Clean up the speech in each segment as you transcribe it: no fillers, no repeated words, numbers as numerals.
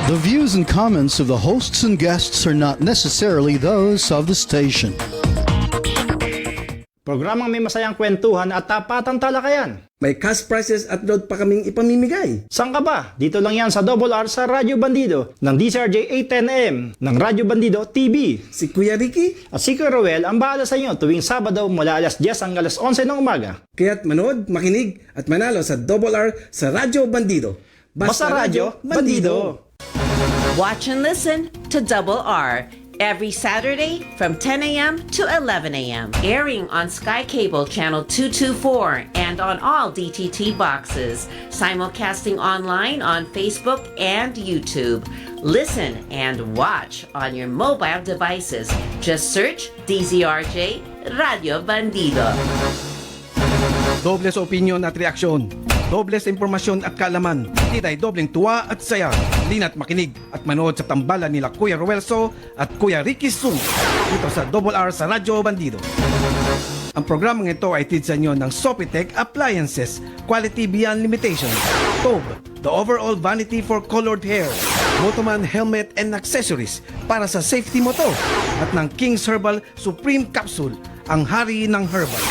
The views and comments of the hosts and guests are not necessarily those of the station. Programang may masayang kwentuhan at tapatang talakayan. May cash prizes at load pa kaming ipamimigay. Saan ka ba? Dito lang yan sa Double R sa Radyo Bandido ng DCRJ 810am ng Radyo Bandido TV. Si Kuya Ricky. At si Kuya Roel ang bahala sa inyo tuwing Sabado mula alas 10 hanggang alas 11 ng umaga. Kaya't manood, makinig at manalo sa Double R sa Radyo Bandido. Basta Radyo Bandido. Watch and listen to Double R every Saturday from 10 a.m. to 11 a.m. Airing on Sky Cable Channel 224 and on all DTT boxes. Simulcasting online on Facebook and YouTube. Listen and watch on your mobile devices. Just search DZRJ Radio Bandido. Doble sa opinion at reaksyon. Doble sa impormasyon at kaalaman. Titay dobleng tuwa at saya. Lina't makinig at manood sa tambalan nila Kuya Ruelso at Kuya Ricky Sun dito sa Double R sa Radyo Bandido. Ang programang ito ay tid sa inyo ng Sopitech Appliances, Quality Beyond Limitation, Tob, the overall vanity for colored hair, Motoman helmet and accessories para sa safety mo to, at ng King's Herbal Supreme Capsule, ang hari ng herbal.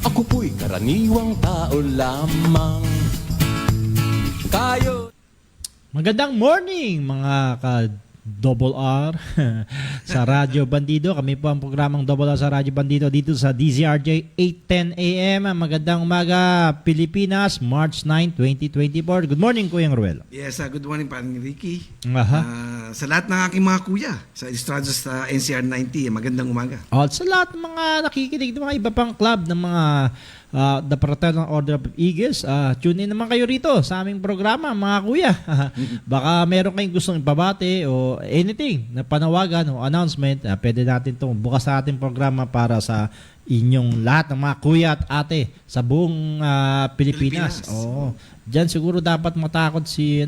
Ako po'y karaniwang tao lamang. Kayo. Magandang morning mga ka-Double R sa Radyo Bandido. Kami po ang programang Double R sa Radyo Bandido dito sa DZRJ 810 AM. Magandang umaga Pilipinas, March 9, 2024. Good morning Kuya Ruel. Yes, good morning parang Ricky. Aha. Sa lahat ng aking mga kuya sa Estrados sa NCR 90, magandang umaga. At sa lahat ng mga nakikinig ng mga iba pang club ng mga The Fraternal Order of Eagles, tune in naman kayo rito sa aming programa mga kuya. Baka meron kayong gustong ipabate o anything na panawagan o announcement, pwede natin itong bukas sa ating programa para sa inyong lahat ng mga kuya at ate sa buong Pilipinas. Oo. Diyan siguro dapat matakot si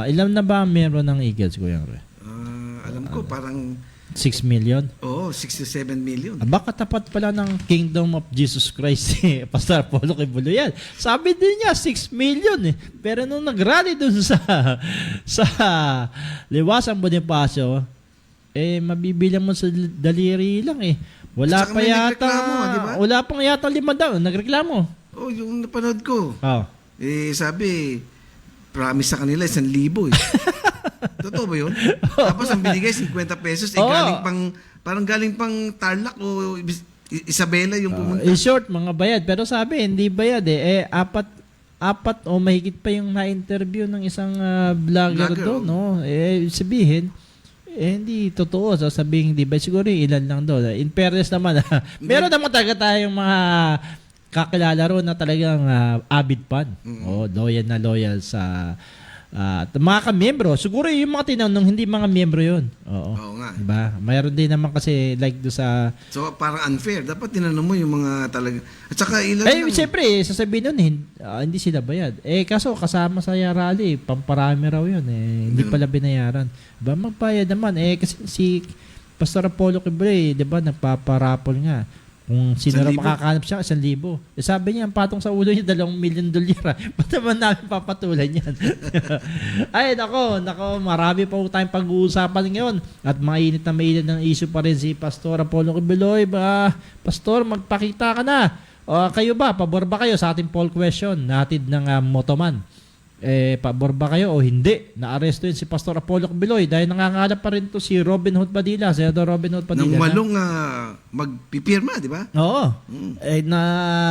ilan na ba meron ng Eagles, Kuya Roy? Alam ko parang 6 million? Oo, 67 million. Baka tapat pala ng Kingdom of Jesus Christ si Pastor Apollo Kibulo yan. Sabi din niya 6 million eh. Pero nung nag-rally dun sa Liwasang Bonifacio, mabibilang mo sa daliri lang eh. Wala Saka pa may yata, nagreklamo, di ba? wala pang yata 5 daw. Nagreklamo. Oh, yung napanood ko. Oh. Sabi, promise sa kanila 1,000 eh. Totoo ba yun? Tapos ang binigay 50 pesos, galing pang Tarlac o Isabela yung pumunta. In short, mga bayad. Pero sabi, hindi bayad eh. Apat o mahigit pa yung na-interview ng isang vlogger doon. No? Sabihin, hindi totoo. Sabihin, hindi ba? Siguro ilan lang doon. In fairness naman, meron naman talaga tayong mga kakilala ro na talagang avid fan. Loyal sa mga ka-membro. Siguro yung mga tinanong, hindi mga membro yun. Oo nga. Diba? Mayroon din naman kasi like do sa... So parang unfair. Dapat tinanong mo yung mga talaga... At saka ilan lang... Siyempre, sasabihin nun, hindi sila bayad. Kaso kasama sa rally, pamparami raw yun. Hindi pala binayaran. Diba? Magbayad naman. Kasi si Pastor Apollo Kibulo, diba, nagpaparapol nga. Kung sino na makakahanap siya, 1,000. Sabi niya, ang patong sa ulo niya, $2 million. Ba't naman namin papatulan yan? Ay, nako, marami pa po tayong pag-uusapan ngayon. At mainit ng issue pa rin si Pastor Apollo Kibuloy. Pastor, magpakita ka na. Kayo ba, pabor ba kayo sa ating poll question natid ng Motoman? Pabor ba kayo o hindi? Naaresto yun si Pastor Apollo Kibuloy dahil nangangalap pa rin to si Robin Hood Padilla, Senador Robin Hood Padilla. Nang walong magpipirma, di ba? Oo. Na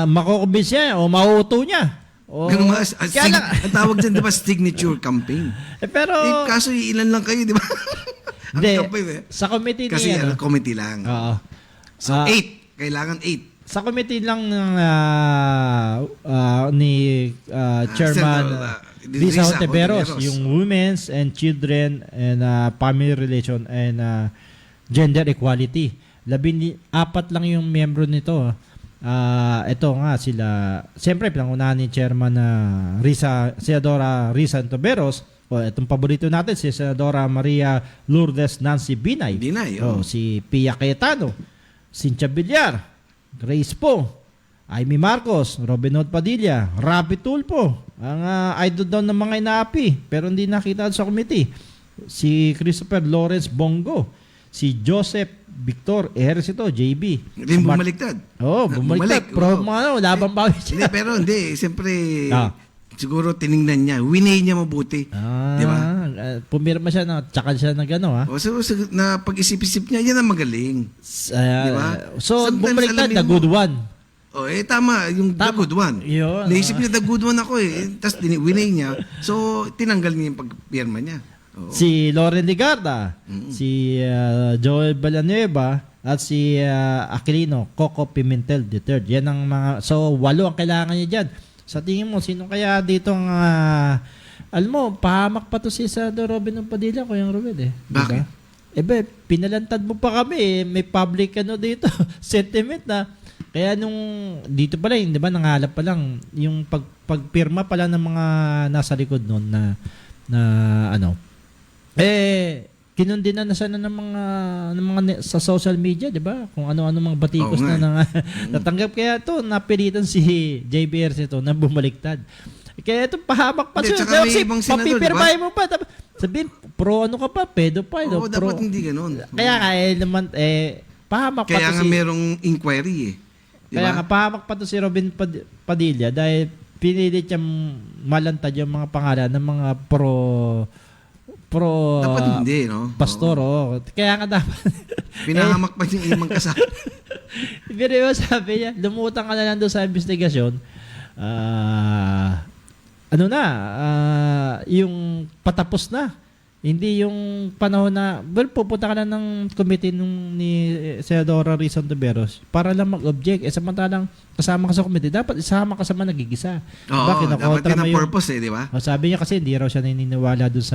makukumbins niya o mauuto niya. Ganun nga, ang tawag dyan, di ba, signature campaign. Pero... kaso ilan lang kayo, di ba? Hindi, sa committee kasi niya. Kasi committee lang. Oo. So, 8. Kailangan 8. Sa committee lang ng ni Chairman Risa Hontiveros, yung Women's and Children and Family Relation and Gender Equality. 14 lang yung membro nito. Ito nga sila, siyempre pinangunahan ni Chairman Senadora Risa Hontiveros. Itong paborito natin si Senadora Maria Lourdes Nancy Binay. Binay, si Pia Cayetano, Cynthia Villar, Grace Po, Amy Marcos, Robin Hood Padilla, Rapi Tulfo, ang idol daw ng mga inaapi pero hindi nakita sa committee. Si Christopher Lawrence Bongo, si Joseph Victor Ejercito, JB. Hindi bumaliktad. Bumalik. Pro mga labang bawi Hindi, siya. pero hindi. Siyempre, Ah. siguro tiningnan niya. Winay niya mabuti. Di ba? Pumirma siya na, tsaka siya na gano'n, ha? O, so, na pag-isip-isip niya, yan ang magaling. Di ba? So, Sometimes, bumaliktad, alamin the mo. good one. O, tama. Yung the Tama. good one. Yun, Naisip niya, the good one ako eh. Tapos, winay niya. So, tinanggal niya yung pagpirma niya. Oo. Si Loren Ligarda, si Joel Villanueva, at si Aquilino, Coco Pimentel III. Yan ang mga, so 8 ang kailangan niya dyan. Sa tingin mo, sino kaya dito ang, alam mo, pahamak pa to si Senador Robin ng Padilla, Kuya Ruel eh. Bakit? Diba? Pinalantad mo pa kami eh. May public dito, sentiment na. Kaya nung dito pala, di ba, nangalap pa lang, yung pagpirma pala ng mga nasa likod noon na kinundinan na sana ng mga sa social media, 'di ba? Kung ano-ano mga batikos na natanggap, kaya to napilitan si JBR ito na bumaliktad. Kaya ito pahamak pa siya. Tsaka may ibang senador, papipirmahin mo pa. Sabihin, pro ano ka pa, pedophile. Oo, pro. dapat hindi ganun. Kaya nga, pahamak pa Kaya to nga si... merong inquiry eh. Di Kaya ba? nga, pahamak pa to si Robin Padilla dahil pinilit niyang malantad yung mga pangalan ng mga pro Dapat hindi, no? pastor. Kaya nga dapat. Pinahamak pa yung imang kasama. Pero yung sabi niya, lumutang ka na lang doon sa investigasyon. Yung patapos na. Hindi yung panahon na, pupunta ka na ng committee ni Senadora Rizon Tiveros para lang mag-object. Samantalang kasama ka sa committee, dapat isama ka sa mga nagigisa. Oo, dapat yun ang purpose eh, di ba? Sabi niya kasi hindi raw siya naniniwala doon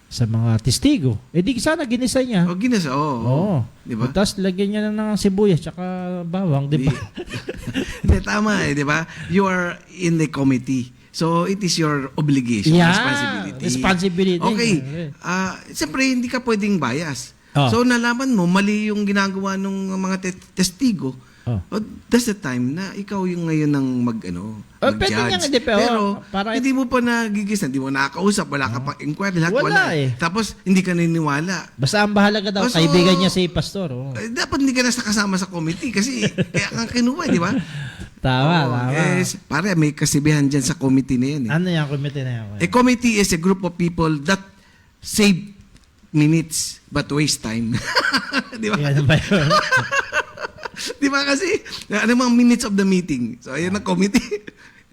sa mga testigo. Di sana ginisa niya. O, ginasa, oo. Di ba? Tapos lagyan niya na ng sibuyas tsaka bawang, di ba? Hindi, tama eh, di ba? You are in the committee. So, it is your obligation, responsibility. Okay. Siyempre, hindi ka pwedeng bias. So, nalaman mo, mali yung ginagawa ng mga testigo. That's the time na ikaw yung ngayon ng mag-judge. Pero, hindi mo pa nagigisa, hindi mo nakakausap, wala ka pang inquiry, lahat wala. Tapos, hindi ka naniniwala. Basta ang bahalaga daw, kaibigan niya si Pastor. Dapat hindi ka na kasama sa committee kasi kaya kang kinuha, di ba? Tama. Yes. Pare, may kasibihan dyan sa committee na yan. Ano yung committee na yan? A committee is a group of people that save minutes but waste time. Di ba? Yan ba yun? Di ba kasi, ano mga minutes of the meeting? So, ayan ang committee.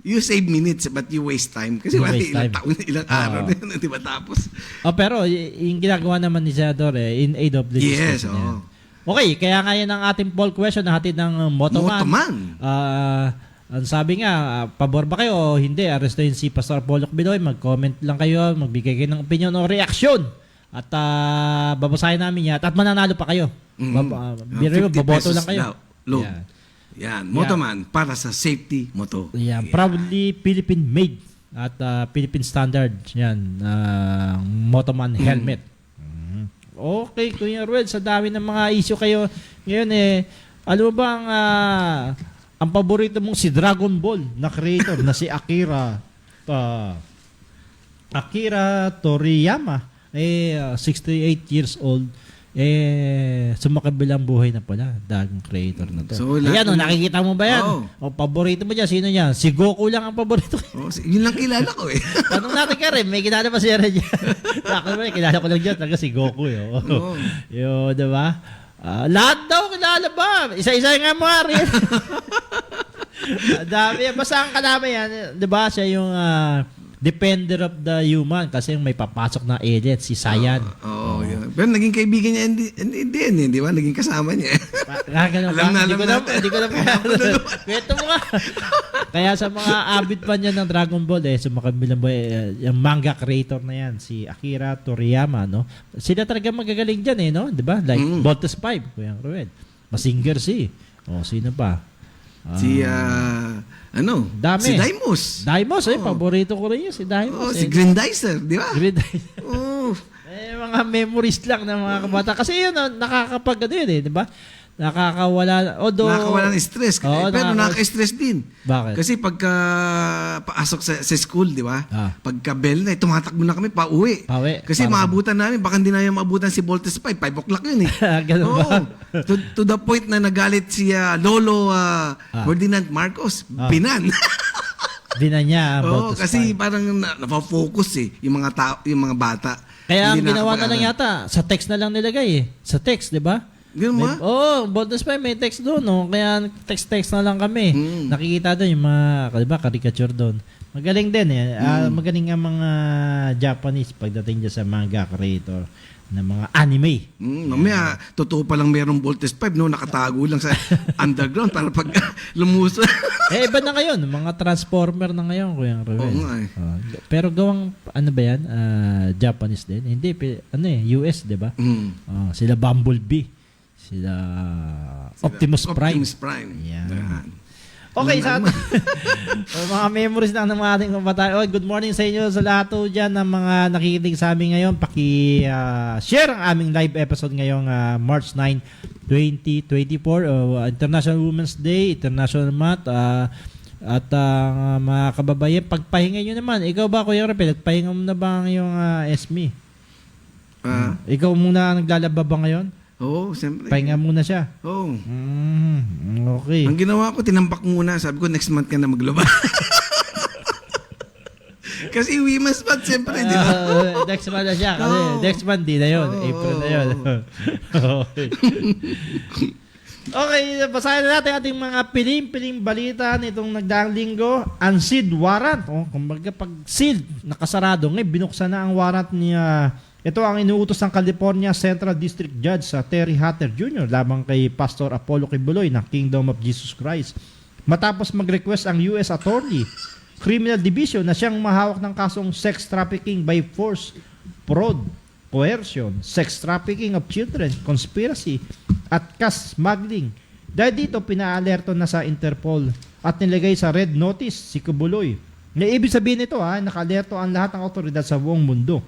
You save minutes but you waste time. Kasi wala ilang taon, ilang araw na yun. Di ba tapos? Pero yung ginagawa naman ni Senador in aid of legislation. Yes, Okay, kaya ngayon ang ating poll question na hatid ng Motoman. Ang sabi nga, pabor ba kayo o hindi? Arestuhin si Pastor Polok Biloy. Mag-comment lang kayo, magbigay kayo ng opinion o reaksyon. At babasahin namin yan. At mananalo pa kayo. Baboto lang kayo. Yan. Motoman para sa safety moto. Yan. Proudly Philippine made at Philippine standard. Yan. Motoman helmet. Okay, Kuya Ruel, sa dami ng mga issue kayo ngayon alam mo ba ang paborito mong si Dragon Ball na creator na si Akira Toriyama 68 years old sumakabilang buhay na pala dagang creator na to. So, ayan, nakikita mo ba yan? O paborito mo dyan, sino yan? Si Goku lang ang paborito ko. Yun lang kilala ko eh. Tanong natin ka rin, may kilala pa siya rin dyan. Kilala ko lang dyan, talaga si Goku yun, diba? Lahat daw kilala ba? Isa-isa nga mga rin. Dami, basta ang kalama yan, diba? Siya yung defender of the human kasi may papasok na alien, si Saiyan. Yeah. Pero naging kaibigan niya, hindi, di ba? Naging kasama niya. Hindi ko na kwento mo nga. Kaya sa mga avid pa niya ng Dragon Ball, sumakabilang buhay, yung manga creator na yan, si Akira Toriyama, no? Sila talaga magagaling dyan, no? Di ba? Like Voltes 5, Kuya Ruel. Masinger si. Sino pa? Dami. Si Daimos. Daimos, paborito ko rin yun, si Daimos. Si Grindizer, di ba? Grindizer. Mga memories lang ng mga kabata. Kasi yun, nakakapag, di ba? nakakawala. Nakakawala ng stress. Oo, Pero nakaka-stress din. Bakit? Kasi pagka paasok sa school, di ba? Pagka bell na, tumatakbo na kami pauwi. Kasi maabutan namin, baka hindi na yung maabutan si Voltes 5 o'clock yun eh. Ganun ba? To the point na nagalit si Lolo Ferdinand Marcos. Binan. Binan niya. Kasi parang napafocus eh, yung mga bata. Kaya ang ginawa na lang yata, sa text na lang nilagay eh. Sa text, di ba? Ganun ba? Voltes 5 may text doon, no? Kaya text na lang kami. Nakikita doon yung mga, di ba, caricature doon. Magaling din eh. Magaling ang mga Japanese pagdating dyan sa manga creator na mga anime. Mamaya, totoo pa lang merong Voltes 5, no? Nakatago lang sa underground para pag lumuso. Iba na ngayon. Mga Transformer na ngayon, Kuya Ruel. Oo nga eh. Pero gawang, ano ba yan? Japanese din? Hindi, US, di ba? Sila Bumblebee. Sila Optimus Prime. Optimus Prime. Yan. Okay, sa atin. Mga memories lang ng mga ating kabataan. Good morning sa inyo sa lahat po dyan ng mga nakikinig sa amin ngayon. Paki-share ang aming live episode ngayong March 9, 2024. International Women's Day, International Math. At mga kababayan, pagpahinga nyo naman. Ikaw ba, Kuya Rapel, nagpahinga mo na ba ang iyong SME? Ikaw muna naglalaba ba ngayon? Oo, siyempre. Pahinga muna siya. Oo. Okay. Ang ginawa ko, tinambak muna. Sabi ko, next month ka na magluba. Kasi women's month, siyempre, di ba? Next month na siya. Kasi next month, di na yun. April na yun. Okay. Okay, basahin na natin ating mga piling-piling balita nitong nagdaang linggo. Ang sealed warrant. Kumbaga, pag sealed, nakasarado. Ngayon, binuksan na ang warrant niya. Ito ang inuutos ng California Central District Judge Terry Hatter Jr. labang kay Pastor Apollo Kibuloy ng Kingdom of Jesus Christ. Matapos mag-request ang U.S. Attorney Criminal Division na siyang mahawak ng kasong sex trafficking by force, fraud, coercion, sex trafficking of children, conspiracy, at cash smuggling. Dahil dito, pinaalerto na sa Interpol at nilagay sa red notice si Kibuloy. Na ibig sabihin nito, naka-alerto ang lahat ng otoridad sa buong mundo.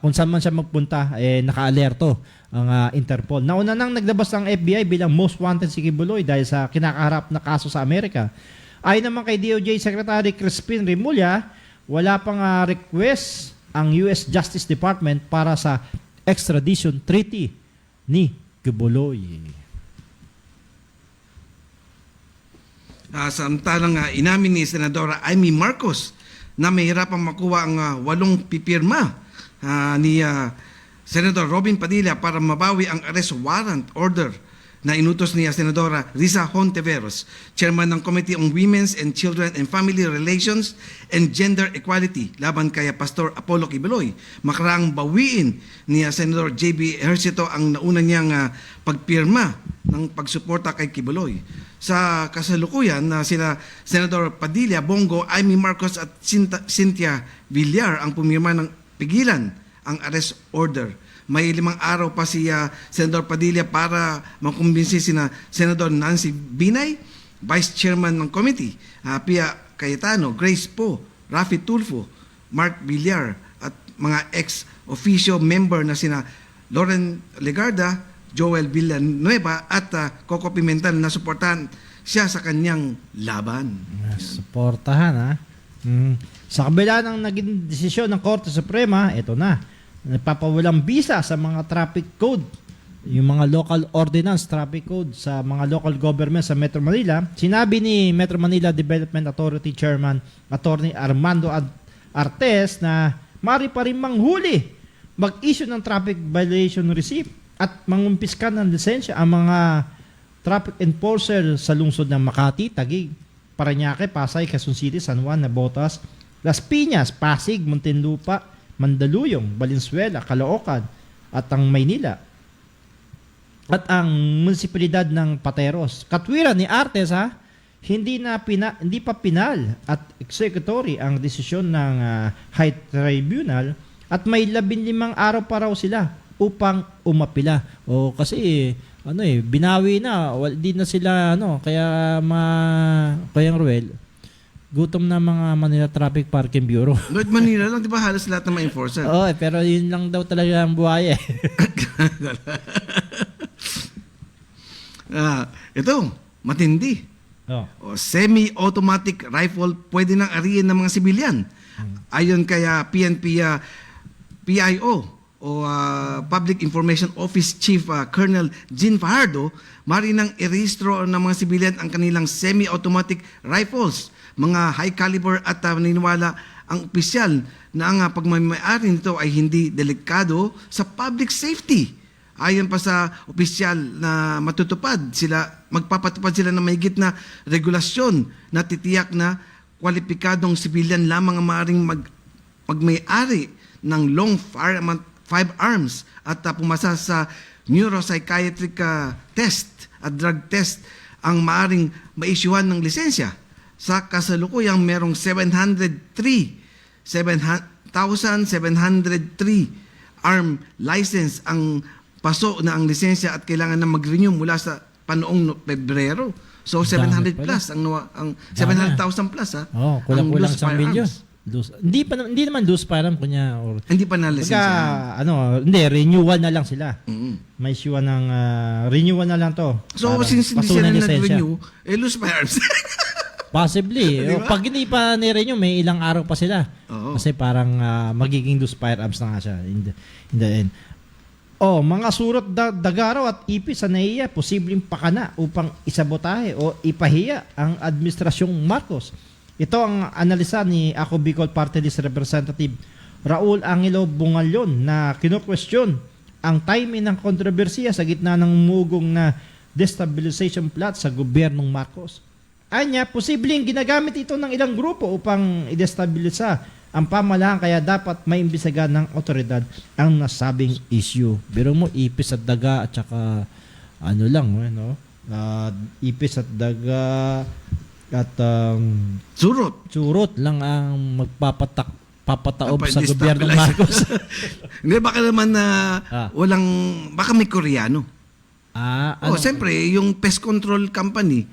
Kung saan man siya magpunta, naka-alerto ang Interpol. Nauna nang naglabas ang FBI bilang most wanted si Kibuloy dahil sa kinakaharap na kaso sa Amerika. Ayon naman kay DOJ Secretary Crispin Remulla, wala pang request ang US Justice Department para sa extradition treaty ni Kibuloy. Samantalang inamin ni Senadora Amy Marcos na mahirapang makuha ang 8 pipirma ni Senator Robin Padilla para mabawi ang arrest warrant order na inutos ni Senadora Risa Hontiveros, Chairman ng Committee on Women's and Children and Family Relations and Gender Equality laban kay Pastor Apollo Kibuloy. Makaraang bawiin ni Senador J.B. Ejercito ang nauna niyang pagpirma ng pagsuporta kay Kibuloy. Sa kasalukuyan na sila Senador Padilla, Bongo, Amy Marcos at Cynthia Villar ang pumirma ng pigilan ang arrest order. May 5 araw pa si Senador Padilla para makumbinsi sina Senador Nancy Binay, Vice Chairman ng Committee, Pia Cayetano, Grace Poe, Rafi Tulfo, Mark Villar at mga ex-officio member na sina Lauren Legarda, Joel Villanueva at Coco Pimentel na suportahan siya sa kanyang laban. Suportahan Sa kabila ng naging desisyon ng Korte Suprema, ito na. Nagpapawalang bisa sa mga traffic code, yung mga local ordinance traffic code sa mga local government sa Metro Manila. Sinabi ni Metro Manila Development Authority Chairman Attorney Armando Artes na maaari pa rin manghuli, mag-issue ng traffic violation receipt at mangumpiska ng lisensya ang mga traffic enforcer sa lungsod ng Makati, Taguig, Parañaque, Pasay, Quezon City, San Juan, Navotas, Las Piñas, Pasig, Muntinlupa, Mandaluyong, Valenzuela, Caloocan at ang Maynila at ang munisipalidad ng Pateros. Katwiran ni Artes hindi pa pinal at executory ang desisyon ng High Tribunal at may 15 araw pa raw sila upang umapila. Kasi binawi na, di na sila kaya Ruel, gutom na mga Manila Traffic Parking Bureau. North Manila lang, di ba halos lahat ng mga enforcer? Pero yun lang daw talaga ang buhay Ito, matindi. Oh. O, semi-automatic rifle pwede nang ariin ng mga sibilyan. Ayon kay PIO o Public Information Office Chief Colonel Jean Fajardo, mari nang irehistro ng mga sibilyan ang kanilang semi-automatic rifles, mga high caliber at naniniwala ang opisyal na ang pagmamayari nito ay hindi delikado sa public safety. Ayon pa sa opisyal na magpapatupad sila ng mahigit na regulasyon na titiyak na kwalipikadong sibilyan lamang ang maaaring magmay-ari ng long firearms at pumasa sa neuropsychiatric test at drug test ang maaaring maisyuhan ng lisensya. Sa kasalukuyang merong 703 arm license ang paso na ang lisensya at kailangan na mag-renew mula sa panoong Pebrero. So 700 plus ang 700,000 plus kulang-kulang sa milyon. Hindi naman loose firearm kunya or hindi pa na lisensya. Renewal na lang sila. May issue ng renewal na lang to. So since hindi sila nag-renew, loose firearms. Possibly. Diba? Pag hindi pa ni-renew, may ilang araw pa sila. Oo. Kasi parang magiging loose firearms na nga siya in the end. Mga surot dagaraw at ipis sa NAIA, posibleng pakana upang isabotahe o ipahiya ang Administrasyong Marcos. Ito ang analisa ni Ako Bicol Party List Representative Raul Angelo Bungalyon na kino-question ang timing ng kontrobersiya sa gitna ng mugong na destabilization plot sa gobyernong Marcos. Anya, posibleng ginagamit ito ng ilang grupo upang i-destabilisa ang pamahalaan, kaya dapat maimbestigahan ng otoridad ang nasabing issue. Pero mo, ipis at daga at saka ipis at daga at surot lang ang papataob sa gobyerno ng Marcos. Hindi, baka naman baka may Koreano. Siyempre, yung pest control company,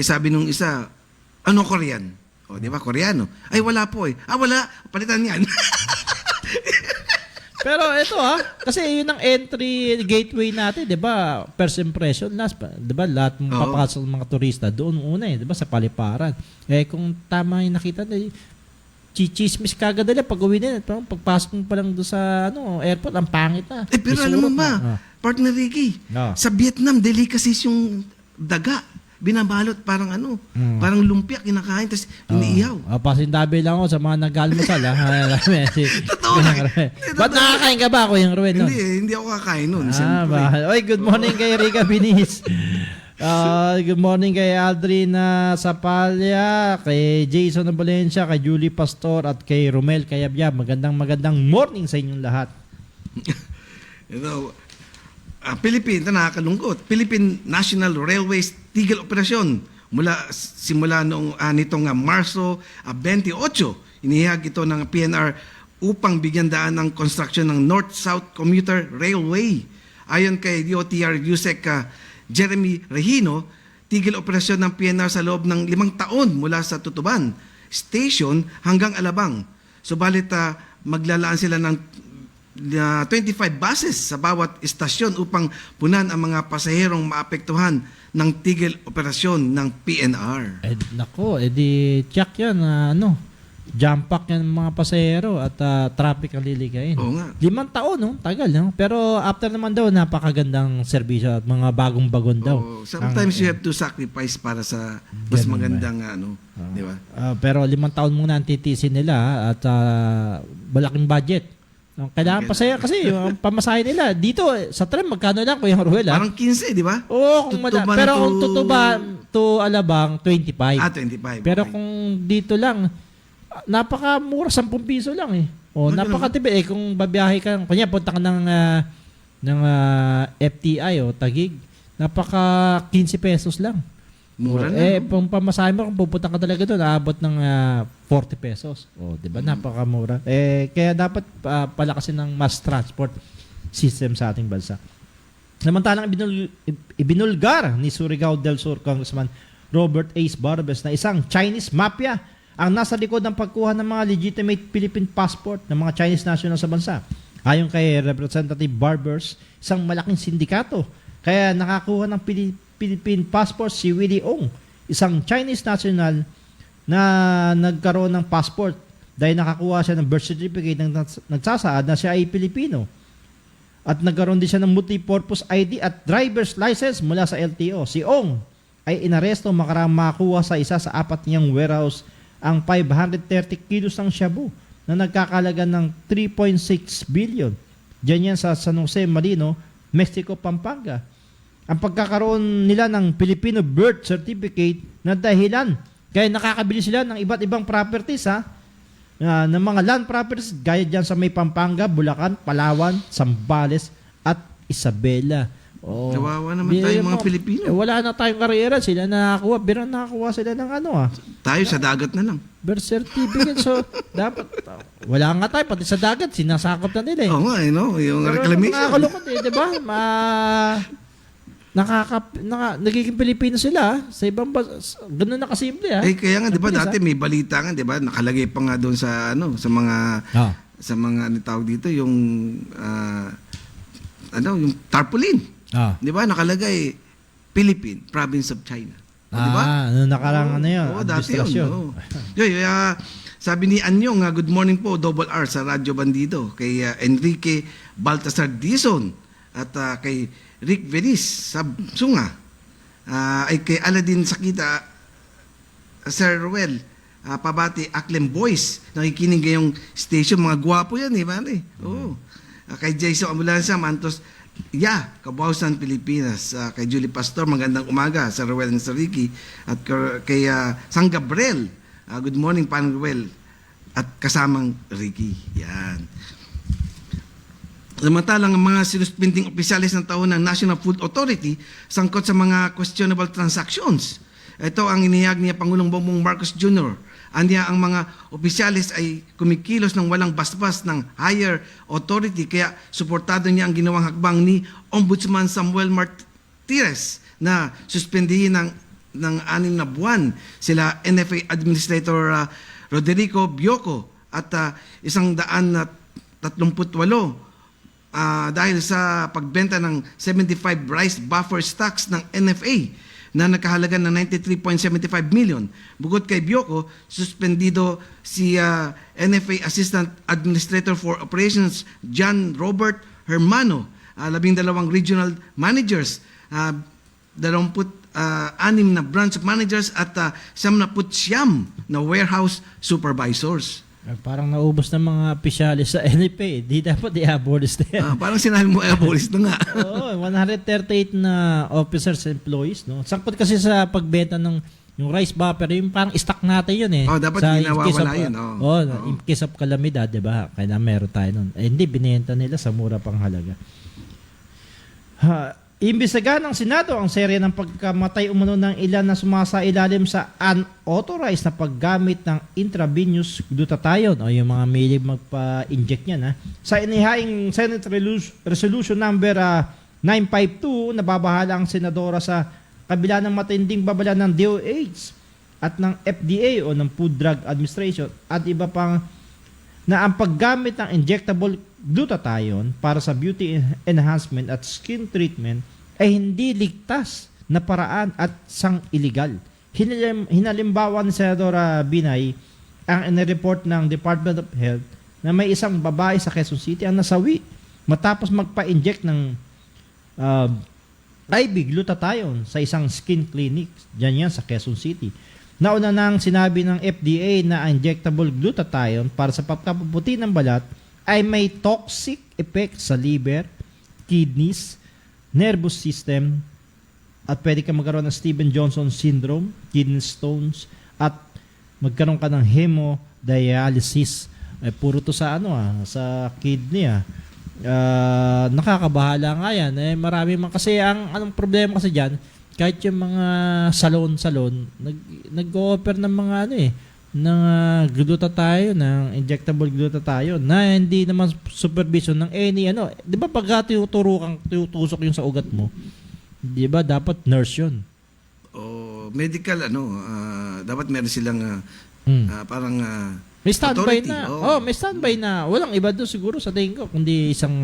sabi nung isa, Korean? Di ba, Koreano? Ay, wala po eh. Wala, palitan yan. Pero ito kasi yun ang entry gateway natin, 'di ba? First impression last, 'di ba? Lahat ng papasok ng mga turista doon una 'di ba, sa Paliparan. Kung tama yung nakita nila, chichismis kagad nila pag-uwi nila, pagpasok mo pa lang doon sa airport, ang pangit na. Pero alam mo ba, partner Ricky, sa Vietnam delicacies yung daga. Binabalot parang parang lumpia, kinakain, tapos iniihaw. Pasindabi lang ako sa mga nag-almusal. Totoo lang. Ba't nakakain ka ba, Kuya Ruel? Hindi ako kakain nun. Good morning kay Rica Binis. Good morning kay Aldrina Sapalya, kay Jason Valencia, kay Julie Pastor, at kay Romel Kayabya. Magandang morning sa inyong lahat. Ito nakakalungkot. Philippine National Railways tigil operasyon simula noong nitong Marso 28. Inihag ito ng PNR upang bigyan daan ng construction ng North-South Commuter Railway. Ayon kay DOTR USEC Jeremy Regino, tigil operasyon ng PNR sa loob ng 5 taon mula sa Tutuban Station hanggang Alabang. Subalit maglalaan sila ng 25 buses sa bawat istasyon upang punan ang mga pasaherong maapektuhan ng tigil operasyon ng PNR. Di check yan jump pack yan mga pasahero at traffic ang liligayin. Oo nga. 5 taon, tagal. Pero after naman daw, napakagandang serbisyo at mga bagong-bagon daw. Sometimes you have to sacrifice para sa mas magandang di ba? Pero 5 taon muna ang titisin nila at malaking budget. Kailangan pasaya kasi yung pamasahe nila dito sa tren magkano lang, Kuya Ruel? Parang 15, di ba? Oo, pero kung Tutuban to Alabang 25. 25. Pero okay. Kung dito lang napakamura, 10 piso lang eh. Napakatipid kung babiyahe ka, kunya punta ka ng FTI o Taguig, napaka 15 pesos lang. Mura na. Kung pamasahe mo, kung pupunta ka talaga doon, aabot ng 40 pesos. Di ba? Napakamura. Kaya dapat palakasin ng mass transport system sa ating bansa. Samantalang ibinulgar ni Surigao del Sur Congressman Robert Ace Barbes na isang Chinese mafia ang nasa likod ng pagkuha ng mga legitimate Philippine passport ng mga Chinese national sa bansa. Ayon kay Representative Barbers, isang malaking sindikato kaya nakakuha ng Philippine passport si Willie Ong, isang Chinese national na nagkaroon ng passport dahil nakakuha siya ng birth certificate ng nagsasaad na siya ay Pilipino. At nagkaroon din siya ng multi-purpose ID at driver's license mula sa LTO. Si Ong ay inaresto makarang makuha sa isa sa 4 niyang warehouse ang 530 kilos ng shabu na nagkakalaga ng 3.6 billion. Diyan yan sa San Jose, Malino, Mexico, Pampanga. Ang pagkakaroon nila ng Filipino birth certificate na dahilan kaya nakakabili sila ng iba't ibang properties ng mga land properties gaya dyan sa may Pampanga, Bulacan, Palawan, Zambales at Isabela. Oh, Kawawa naman tayo mga Pilipino. Wala na tayong karera, sila nakakuha, pero nakakuha sila ng Tayo sa dagat na lang. birth certificate. So, dapat, wala nga tayo, pati sa dagat, sinasakop na nila Oo nga, no? Yung Pero reclamation. nakakalungkot di ba? Nagiging Pilipino sila sa ibang ganun na kasimple Kaya nga, di ba, dati may balita nga, di ba, nakalagay pa nga doon sa, sa mga, sa mga, tawag dito, yung, yung tarpaulin. Di ba, nakalagay, Philippine, Province of China. Di ba? Nakarang yun, dati administrasyon. yun. Sabi ni Anyong, good morning po, Double R sa Radyo Bandido, kay Enrique Baltasar Dizon, at kay Rick Veris sa Sunga, ay kay Aladin Sakita, Sir Ruel, Pabati, Aklem Boys, nakikinig ngayong station, mga gwapo yan, ba? Oo. Kay Jason Ambulancia, Mantos, Kabausan, Pilipinas, kay Julie Pastor, magandang umaga, sa Ruel and sa Ricky, at kay San Gabriel, good morning, Pan Ruel, at kasamang Ricky. Yan. Samantalang ang mga sinuspending opisyalis ng taon ng National Food Authority sangkot sa mga questionable transactions. Ito ang inihayag niya Pangulong Bongbong Marcos Jr. Anya ang mga opisyalis ay kumikilos ng walang basbas ng higher authority kaya suportado niya ang ginawang hakbang ni Ombudsman Samuel Martires na suspendihin ng 6 na buwan sila NFA Administrator Roderico Bioco at 138 dahil sa pagbenta ng 75 rice buffer stocks ng NFA na nakahalaga ng 93.75 million. Bukod kay Bioco, suspendido si NFA Assistant Administrator for Operations John Robert Hermano, 12 regional managers, 26 na branch managers at 79 na warehouse supervisors. Parang naubos ng mga opisyalis sa NFA. Di dapat i-abolish na yan. Parang sinabi mo i-abolish na nga. Oo, 138 na officers and employees. No? Sangkot kasi sa pagbenta ng yung rice buffer, yung parang stock natin yun dapat hindi nawawala yun. In case of calamidad, di ba? Kaya meron tayo nun. Hindi, binenta nila sa mura pang halaga. Imbestigahan ng Senado ang serye ng pagkamatay umano ng ilan na sumasailalim sa unauthorized na paggamit ng intravenous glutathione o yung mga milig magpa-inject niyan. Sa inihaing Senate Resolution number 952, nababahala ang senadora sa kabila ng matinding babala ng DOH at ng FDA o ng Food Drug Administration at iba pang na ang paggamit ng injectable glutathione para sa beauty enhancement at skin treatment ay hindi ligtas na paraan at sang-illegal. Hinalimbawa ni Senadora Binay ang inireport ng Department of Health na may isang babae sa Quezon City ang nasawi matapos magpa-inject ng IV glutathione sa isang skin clinic dyan yan sa Quezon City. Nauna nang sinabi ng FDA na ang injectable glutathione para sa pagkapuputi ng balat ay may toxic effect sa liver, kidneys, nervous system at pwede ka magkaroon ng Steven Johnson syndrome, kidney stones at magkaroon ka ng hemodialysis. Puro to sa sa kidney nakakabahala nga yan. Marami man kasi anong problema kasi diyan, kahit yung mga salon nag-o-offer ng mga ng glutathione, ng injectable glutathione na hindi naman supervision ng any di ba pag tutusok yung sa ugat mo, di ba dapat nurse yun medical dapat meron silang parang may standby authority. na may standby na walang iba doon siguro sa tingin ko kundi isang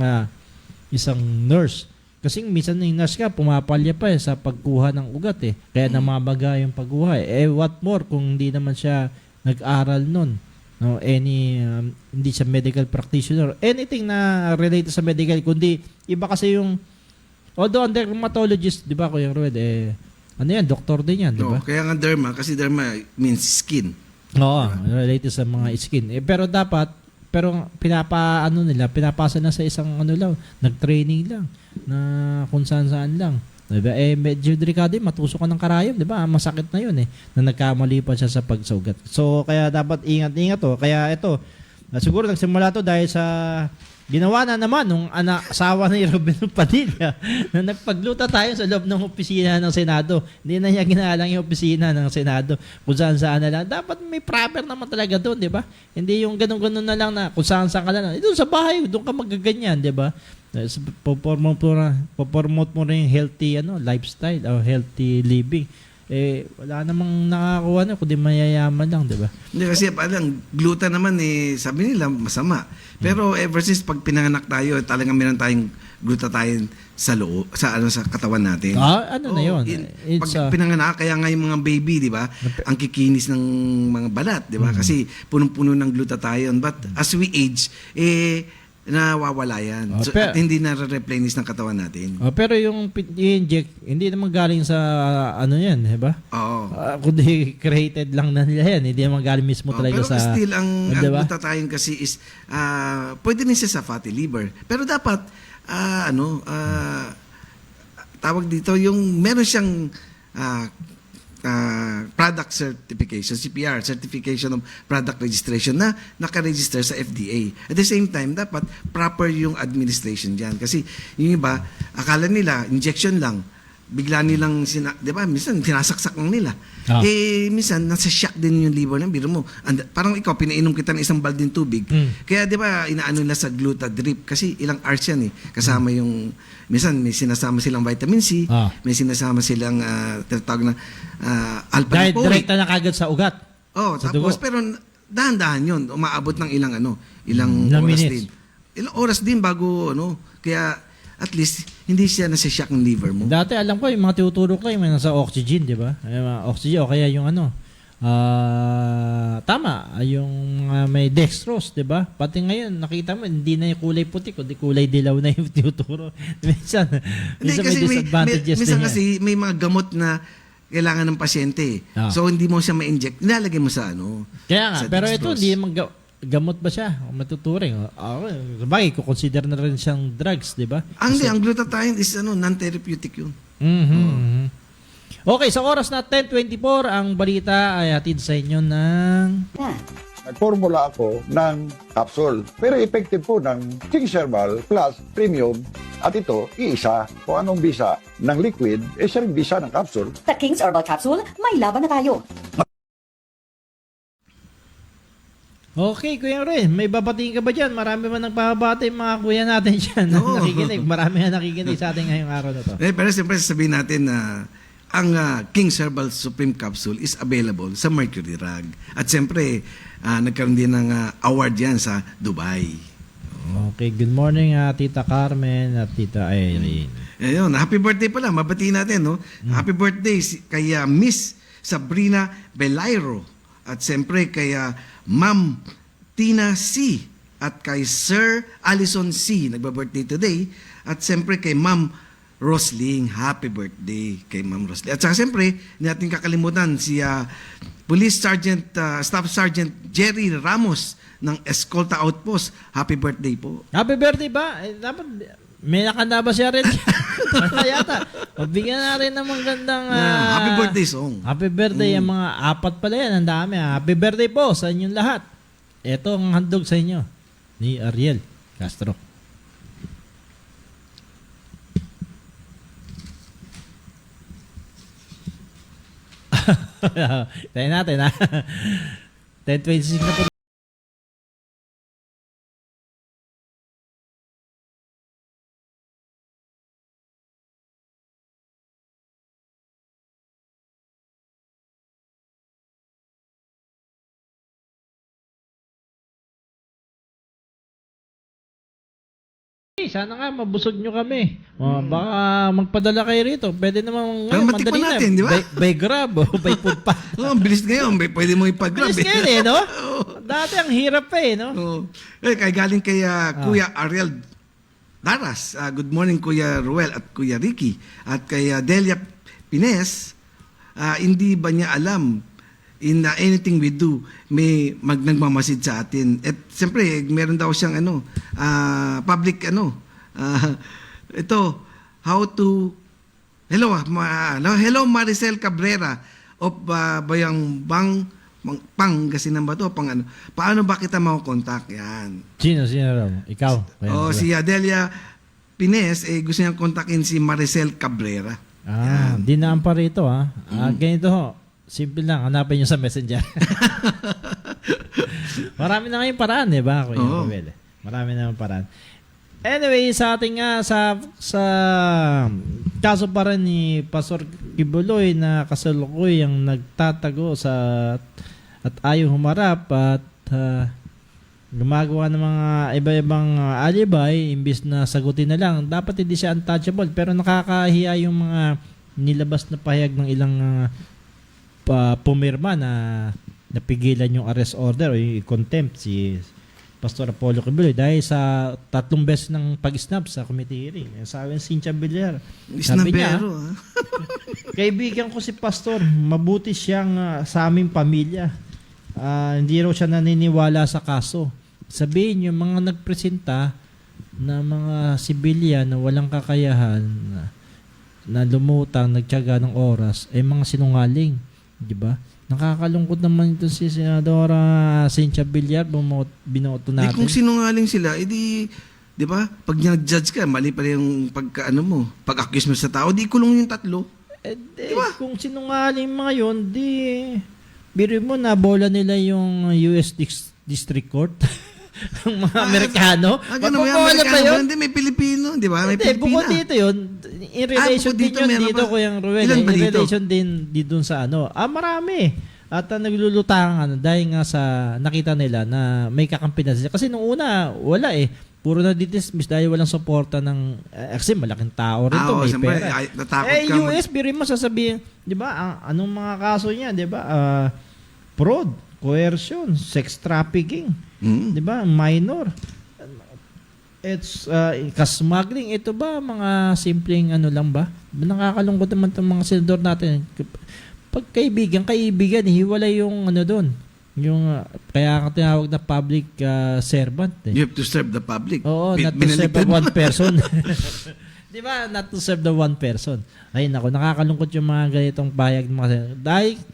nurse Kasi minsan yung nurse ka, pumapalya pa sa pagkuha ng ugat Kaya namabaga yung pagkuha what more kung hindi naman siya nag-aral nun. No, hindi siya medical practitioner. Anything na related sa medical, kundi iba kasi yung, although ang dermatologist, di ba, Kuya Rued, ano yan, doktor din yan, di ba? No, kaya nga derma, kasi derma means skin. Oo, related sa mga skin. Pero pinapasa na sa isang lang, nag-training lang, na kung saan lang. Diba? Medyo delikado matusok ka ng karayom, di ba? Masakit na yun na nagkamali pa siya sa pagsugat. So, kaya dapat ingat-ingat Kaya ito, siguro nagsimula to dahil sa ginawa na naman nung asawa ni Robin Padilla na nagpagluta tayo sa loob ng opisina ng Senado. Hindi na niya ginalang yung opisina ng Senado kung saan na lang. Dapat may proper naman talaga doon, di ba? Hindi yung ganun-ganun na lang na kung saan ka lang. Ito sa bahay, doon ka magaganyan, di ba? Popromote mo rin yung healthy lifestyle o healthy living. Wala namang nakakuha kundi mayayaman lang, di ba? Hindi kasi parang gluten naman sabi nila masama. Pero ever since pag pinanganak tayo, talagang meron tayong glutathione sa loob, sa katawan natin. Na yun? Pag pinanganak, kaya nga yung mga baby, di ba? Ang kikinis ng mga balat, di ba? Kasi punong-puno ng glutathione. But as we age, nawawala yan. At hindi na-replenish ng katawan natin. Pero yung i-inject, hindi naman galing sa yan, di ba? Oo. Kundi created lang na nila yan. Hindi naman galing mismo talaga pero sa... Pero still, ang diba? glutathione kasi is, pwede rin siya sa fatty liver. Pero dapat, tawag dito, yung meron siyang product certification, CPR, Certification of Product Registration na nakaregister sa FDA. At the same time, dapat proper yung administration dyan. Kasi yung iba, akala nila, injection lang, bigla nilang, di ba, minsan sinasaksak lang nila. Minsan, nasa shock din yung liver ng biro mo. Parang ikaw, pinainom kita ng isang balding tubig. Kaya, di ba, inaano nila sa glutadrip kasi ilang hours yan Kasama yung, minsan, may sinasama silang vitamin C, may sinasama silang, tinatawag na, alpha-lipoic. Direkta na kagad sa ugat. Tapos, pero, dahan-dahan yun. Umaabot ng ilang oras minutes din. Ilang oras din bago, kaya, at least, hindi siya nasa-shock ng liver mo. Dati alam ko, yung mga tinuturo ko, yung nasa oxygen, di ba? Oxygen, o kaya yung tama, yung may dextrose, di ba? Pati ngayon, nakita mo, hindi na yung kulay puti, kundi kulay dilaw na yung tinuturo. minsan may disadvantages minsan din kasi may mga gamot na kailangan ng pasyente. So, hindi mo siya ma-inject. Nilalagay mo sa Kaya nga, sa pero dextrose. ito, hindi gamot ba siya? O matuturing? Sabagay, kukonsider na rin siyang drugs, di ba? Ang glutathione is non-therapeutic yun. Okay, sa oras na 10:24, ang balita ay hatid sa inyo ng... Nagformula ako ng capsule. Pero effective po ng King's Herbal Plus Premium. At ito, iisa. Kung anong bisa ng liquid, siya rin bisa ng capsule. Sa King's Herbal Capsule, may laban na tayo. Okay, Kuya Ren, may babatiin ka ba dyan? Marami man nagpapabati mga kuya natin dyan. Nakikinig. Marami na nakikinig sa atin ngayong araw na to. Pero siyempre sasabihin natin na ang King's Herbal Supreme Capsule is available sa Mercury Drug. At siyempre, nagkaroon din ng award yan sa Dubai. Okay, good morning Tita Carmen at Tita Irene. Ayun, happy birthday pala. Mabatiin natin, no? Happy birthday kay Miss Sabrina Belairo. At siyempre kay Ma'am Tina C. At kay Sir Allison C. Nagba-birthday today. At siyempre kay Ma'am Rosling. Happy birthday kay Ma'am Rosling. At saka siyempre, hindi natin kakalimutan si Police Sergeant, Staff Sergeant Jerry Ramos ng Escolta Outpost. Happy birthday po. Happy birthday ba? Dapat may nakanda ba siya rin? Wala yata. Pabigyan na rin ng magandang... happy birthday song. Happy birthday. Ang mga apat pala yan. Ang dami. Happy birthday po sa inyong lahat. Ito ang handog sa inyo ni Ariel Castro. Tayo natin 10:26 na po. Sana nga mabusog nyo kami. Baka magpadala kayo rito. Pwede naman Pero matikman natin, di ba? By Grab o by Foodpanda. Ang bilis ngayon. Pwede mo ipag-grab. Bilis ngayon no? Dati ang hirap pa no? Kaya galing kay Kuya Ariel Daras. Good morning Kuya Ruel at Kuya Ricky. At kay Delia Pines, hindi ba niya alam in anything we do, may nagmamasid sa atin. At siyempre, meron daw siyang public ito, how to, hello Maricel Cabrera of Bayang Pangasinan ba to? Paano ba kita makukontak? Yan. Sino raw? Ikaw? Si Adelia Pines, gusto niyang kontakin si Maricel Cabrera. Dinaan pa rito ganito ho. Simple lang, hanapin nyo sa Messenger. Marami na ngayong paraan, di ba? Marami na ngayong paraan. Anyway, sa ating sa kaso pa rin ni Pastor Kibuloy na kasalukuy ang nagtatago at ayaw humarap at gumagawa ng mga iba-ibang alibay imbis na sagutin na lang. Dapat hindi siya untouchable pero nakakahiya yung mga nilabas na pahayag ng ilang pumirma na napigilan yung arrest order o yung contempt si Pastor Apollo Kibuloy dahil sa 3 beses ng pag-snap sa committee hearing. Sabi ng Cynthia Villar, sabi niya, kaibigan ko si Pastor, mabuti siyang sa aming pamilya. Hindi raw siya naniniwala sa kaso. Sabihin yung mga nagpresenta na mga sibilyan na walang kakayahan na lumutang, nagtiyaga ng oras, ay mga sinungaling. Di ba? Nakakalungkot naman ito si Senadora Cynthia Villar, binoto natin. Kung sinungaling sila, di ba? Pag nag-judge ka, mali pa rin yung pag-accuse mo sa tao, di kulong yung 3. Diba? Kung sinungaling mga yun, biro mo na bola nila yung US District Court. Ang mga Amerikano. Magpapawalan ba yun? Hindi, may Pilipino. Di ba? May Pilipina. Bukod dito yun, in relation din yun dito, Kuyang Ruel. In relation din dun sa marami. At naglulutang dahil nga sa nakita nila na may kakampi na sila. Kasi nung una, wala puro na dismiss dahil walang suporta ng kasi malaking tao rito, may pera. US, biro mo sasabihin, di ba, anong mga kaso niya, di ba? Fraud, coercion, sex trafficking, di ba? Minor. It's smuggling. Ito ba mga simpleng lang ba? Nakakalungkot naman itong mga senador natin. Pag kaibigan, hiwalay yung doon. Yung kaya ka tinawag na public servant. You have to serve the public. Oo, not to serve the one person. Di ba? Not to serve the one person. Ay nako, nakakalungkot yung mga ganitong pahayag ng mga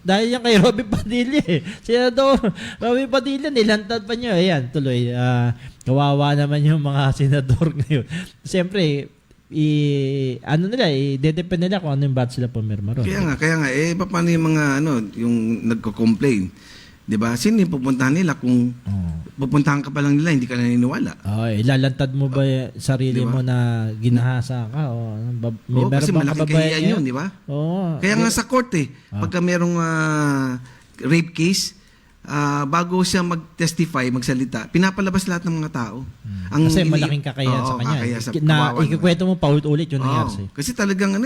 dahil yan kay Robby Padilla Senador Robby Padilla, nilantad pa niyo. Ayan, tuloy. Kawawa naman yung mga senador ngayon. Siyempre, i-depend nila kung ano yung ba't sila pumirma ron. Kaya nga, paano yung mga yung nagko-complain? Diba? Sino yung pupuntahan nila kung pupuntahan ka pa lang nila, hindi ka naniniwala? Ilalantad mo ba sarili mo na ginahasa ka? Kasi malaking kahiyan yun, di ba? Kaya nga sa court pagka merong rape case, bago siya mag-testify, magsalita, pinapalabas lahat ng mga tao. Kasi malaking kakayahan sa kanya. Ikikwento mo paulit-ulit yung nangyari. Kasi talagang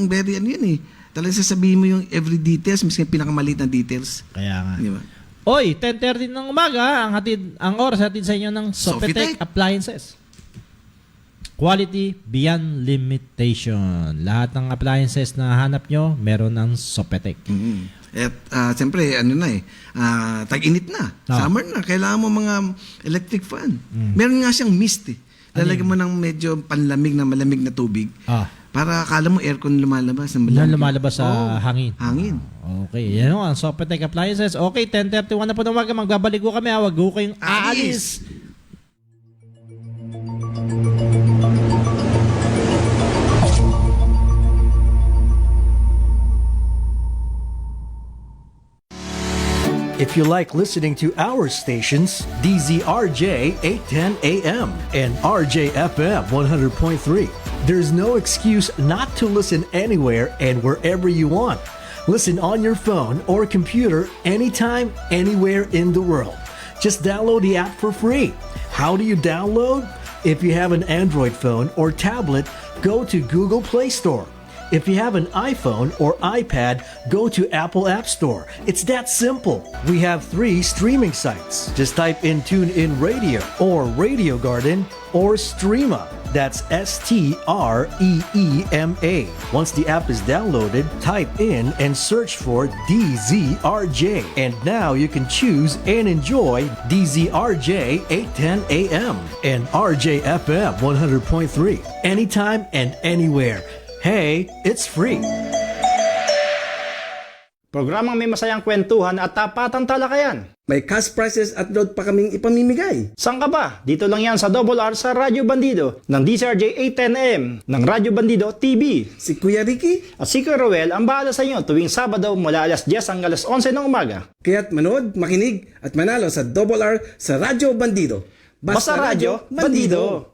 very yun Talagang sasabihin mo yung every details, miskin pinakamaliit na details. Kaya nga. Di ba? Oy, 10:30 ng umaga, ang oras hatid sa inyo ng Sofitec Appliances. Quality beyond limitation. Lahat ng appliances na hanap nyo, meron ng Sofitec. At siyempre, tag-init na. Summer na. Kailangan mo mga electric fan. Meron nga siyang mist Lalagyan mo ng medyo panlamig na malamig na tubig. Para akala mo aircon lumalabas. Lumalabas sa hangin. Hangin. Okay. Yan ang Sofitec Appliances. Okay, 10:31 na po ng umaga. Magbabalik ko kami. Huwag ko kayong aalis. If you like listening to our stations, DZRJ 810 AM and RJFM 100.3, there's no excuse not to listen anywhere and wherever you want. Listen on your phone or computer anytime, anywhere in the world. Just download the app for free. How do you download? If you have an Android phone or tablet, go to Google Play Store. If you have an iPhone or iPad, go to Apple App Store. It's that simple. We have 3 streaming sites. Just type in TuneIn Radio or Radio Garden or Streema. That's Streema. Once the app is downloaded, type in and search for DZRJ. And now you can choose and enjoy DZRJ 810 AM and RJFM 100.3 anytime and anywhere. Hey, it's free. Programang may masayang kwentuhan at tapatang talakayan. May cash prizes at load pa kaming ipamimigay. Saan ka ba? Dito lang yan sa Double R sa Radyo Bandido ng DCRJ 810M ng Radyo Bandido TV. Si Kuya Ricky at si Kuya Roel ang bahala sa inyo tuwing Sabado mula alas 10 hanggang alas 11 ng umaga. Kaya't manood, makinig at manalo sa Double R sa Radyo Bandido. Basta Radyo Bandido.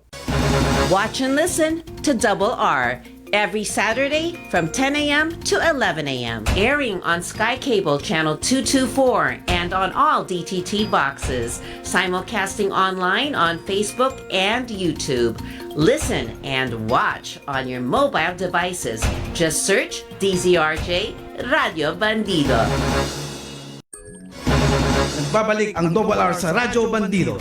Watch and listen to Double R every Saturday from 10 a.m. to 11 a.m. Airing on Sky Cable Channel 224 and on all DTT boxes. Simulcasting online on Facebook and YouTube. Listen and watch on your mobile devices. Just search DZRJ Radio Bandido. Nagbabalik ang Double R sa Radyo Bandido.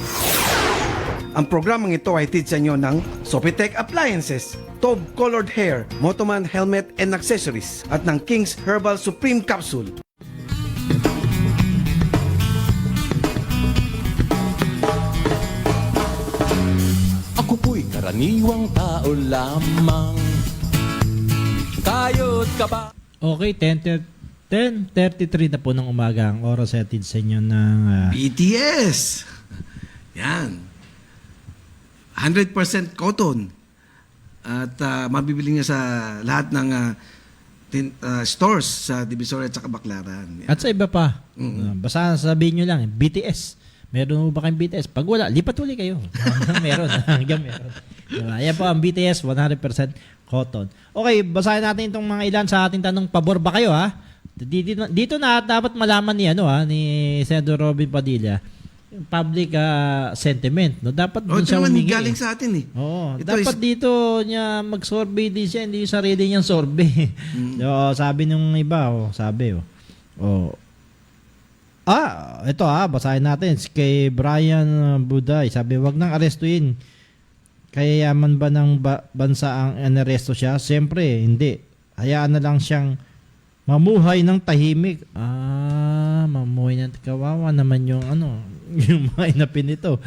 Ang programang ito ay hatid sa inyo ng Sopitech Appliances, Tove Colored Hair, Motoman Helmet and Accessories at ng King's Herbal Supreme Capsule. Ako po'y karaniwang tao lamang. Kayod ka ba? Okay, 10:33 na po ng umaga ang oras hatid sa inyo ng BTS. Yan. 100% cotton. At mabibili niya sa lahat ng stores sa Divisoria at saka Baclaran. Yan. At sa iba pa. Basta sabihin nyo lang, BTS. Meron mo ba kayong BTS? Pag wala, lipat uli kayo. Meron. Hanggang meron. Ayan po ang BTS, 100% cotton. Okay, basahin natin itong mga ilan sa ating tanong. Pabor ba kayo, ha? Dito na dapat malaman ni ni Senador Robin Padilla yung public sentiment, no? Dapat dun siya humingi. Galing sa atin eh. Oo, dapat dito niya mag-survey din siya, hindi yung sarili niyang survey. Sabi nung iba, ito basahin natin. Kay Brian Buday, sabi, wag nang arestuin. Kaya yaman ba ng bansa ang inaresto siya? Siyempre, hindi. Hayaan na lang siyang mamuhay ng tahimik. Mamuhay ng kawawa naman yung yung mga inapin nito.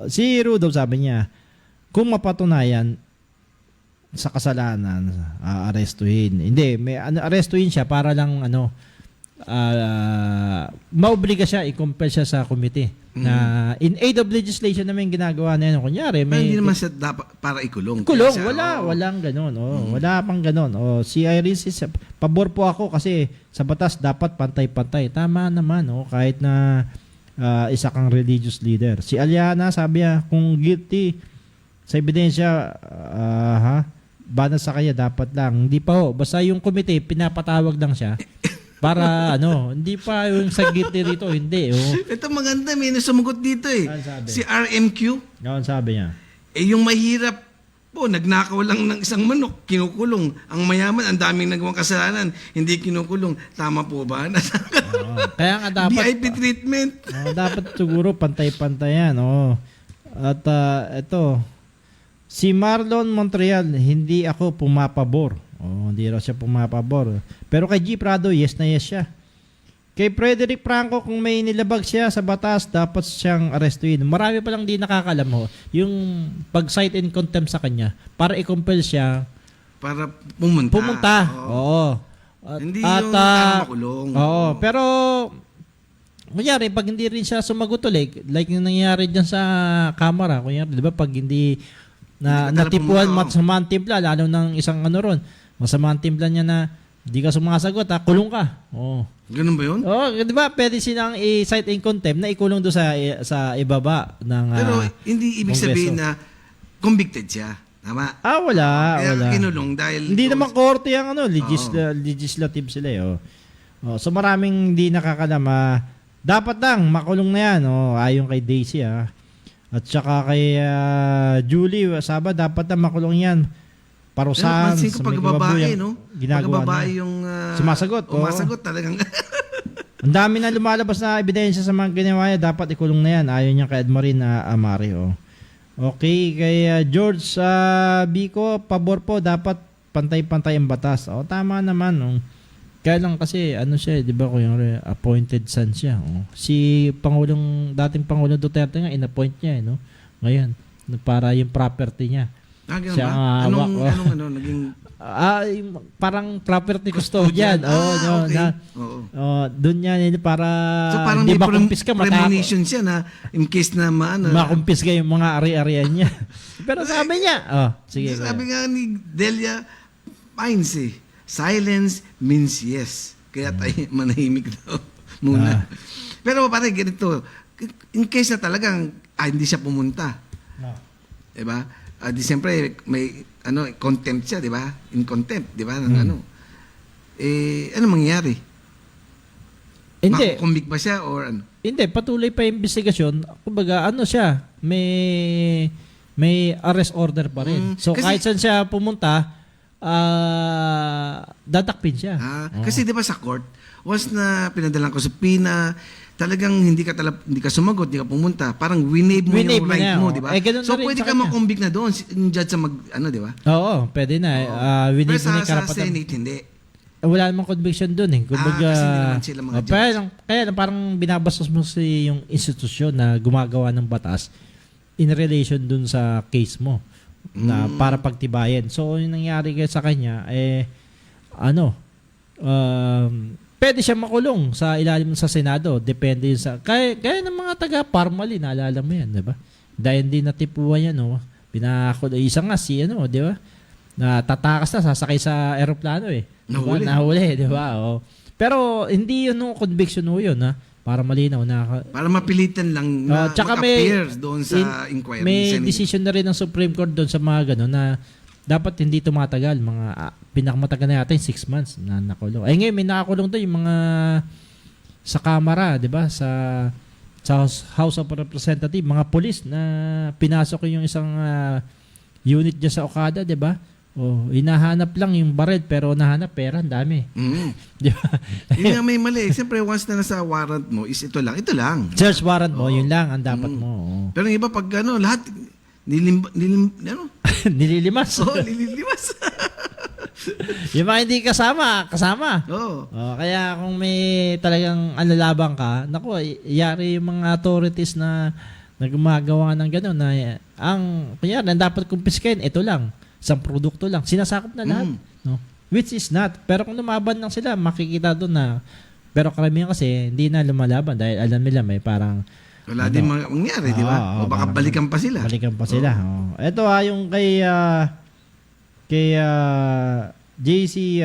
Si Rudolph sabi niya, kung mapatunayan sa kasalanan, arestuhin. Hindi, may arestuhin siya para lang maobliga siya, i-compel siya sa committee. Na in aid of legislation naman ginagawa na yan. Kunyari, hindi naman siya dapat para ikulong. Walang ganon. Wala pang ganon. Si Iris, pabor po ako kasi sa batas dapat pantay-pantay. Tama naman, kahit na isa kang religious leader. Si Aliana, sabi niya, kung guilty sa ebidensya, bana sa kanya dapat lang. Hindi pa basta yung committee, pinapatawag lang siya. Para hindi pa yung sa guilty rito, hindi. Ito maganda, may nasumagot dito eh. Si RMQ. Ano sabi niya? Yung mahirap po, nagnakaw lang ng isang manok, kinukulong. Ang mayaman, ang daming nagawang kasalanan, hindi kinukulong. Tama po ba? Kaya nga dapat VIP treatment. Dapat siguro pantay-pantay yan. At ito, si Marlon Montreal, hindi ako pumapabor. Hindi raw siya pumapabor. Pero kay G. Prado, yes na yes siya. Kay Frederick Franco, kung may nilabag siya sa batas, dapat siyang arestuin. Marami pa lang di nakakalam yung pag-cite in contempt sa kanya para i-compel siya para pumunta. Oo. Hindi yung makulong. Oo. Pero kunyari, pag hindi rin siya sumagot ulit, like yung nangyari dyan sa camera, kunyari, di ba, pag hindi natipuan masama ang timpla, lalo ng isang ron, masama ang timpla niya na di ka sumasagot, kulong ka. Ganun ba yun? Di ba, pwede silang i-cite in contempt na ikulong doon sa ibaba ng pero hindi ibig sabihin na convicted siya. Tama? Wala. Kaya kinulong dahil hindi naman korte ang legislative sila so maraming hindi nakakalam. Dapat lang makulong na yan. Ayon kay Daisy At saka kay Julie Saba, dapat na makulong yan. Parusahan Pansin ko sa may pag babae, kababuyan. no? Ginagawa Pag babae na. yung... Sumasagot, oo. Sumasagot talagang... Ang dami na lumalabas na ebidensya sa mga ginawa niya, dapat ikulong na yan. Ayaw niya kay Edmarin na Amari. Okay, kay George Bico, pabor po, dapat pantay-pantay ang batas. Tama naman. Kaya lang kasi, siya, di ba, yung appointed son siya. Si dating Pangulong Duterte nga, in-appoint niya, no? Ngayon, para yung property niya. Ganun siya, ba? Anong naging... parang property custodian. Okay. Doon yan para so parang hindi may makumpiska, premonition siya na in case na makumpiska yung mga ari-arian niya. Pero sabi niya, sige. Sabi nga ni Delia Pines silence means yes. Kaya tayo manahimik daw muna. Pero pare, ganito, in case na talagang hindi siya pumunta. Diba? Di siyempre may contempt siya, di ba? In contempt, di ba? Ano mangyayari? Hindi. Makukumbik ba siya or ano? Hindi, patuloy pa yung investigasyon. Kumbaga, siya, may arrest order pa rin. So, kahit saan siya pumunta, dadakpin siya. Kasi di ba sa court, once na pinadalan ko sa PINA, talagang hindi ka sumagot, hindi ka pumunta, parang winave mo yung right mo, di ba? So, pwede ka makumbik na doon, yung judge sa di ba? Oo, pwede na. Winave mo na yung Pero sa Senate, hindi. Wala namang conviction doon. Kumbaga, kasi hindi naman sila mga judge. Kaya parang binabastos mo yung institusyon na gumagawa ng batas in relation doon sa case mo na para pagtibayan. So, yung nangyari sa kanya, pwede siya makulong sa ilalim sa Senado. Depende yun sa... Kaya ng mga taga-Parmali, naalala mo yan, di ba? Dahil hindi natipuan yan, isa nga di ba? Na tatakas na, sasakay sa aeroplano Nahuli, di ba? Pero hindi yun conviction yun, para malinaw na... Para mapilitan lang na mag-appear doon sa inquiry. May decision na rin ng Supreme Court doon sa mga gano'n na dapat hindi tumatagal. Mga pinakamatagal na yata 6 months na nakulong. Ngayon may nakakulong doon yung mga sa Kamara, di ba? Sa House of Representatives, mga polis na pinasok yung isang unit dyan sa Okada, di ba? Hinahanap lang yung baril pero nahanap pera, ang dami. Di ba? Yun nga may mali. Siyempre, once na nasa warrant mo, is ito lang. Search warrant mo, yun lang ang dapat mo. Pero yung iba, pag lahat, nililimas. Nililimas. Yung mga hindi kasama. Kaya kung may talagang labang ka, yari yung mga authorities na gumagawa ng gano'n na kunyari, dapat kumpiskain, ito lang. Isang produkto lang. Sinasakop na lahat. No? Which is not. Pero kung lumaban lang sila, makikita doon na. Pero karamihan kasi, hindi na lumalaban dahil alam nila may parang... Wala din mangyari, di ba? O baka balikan pa sila. Ito yung kay JC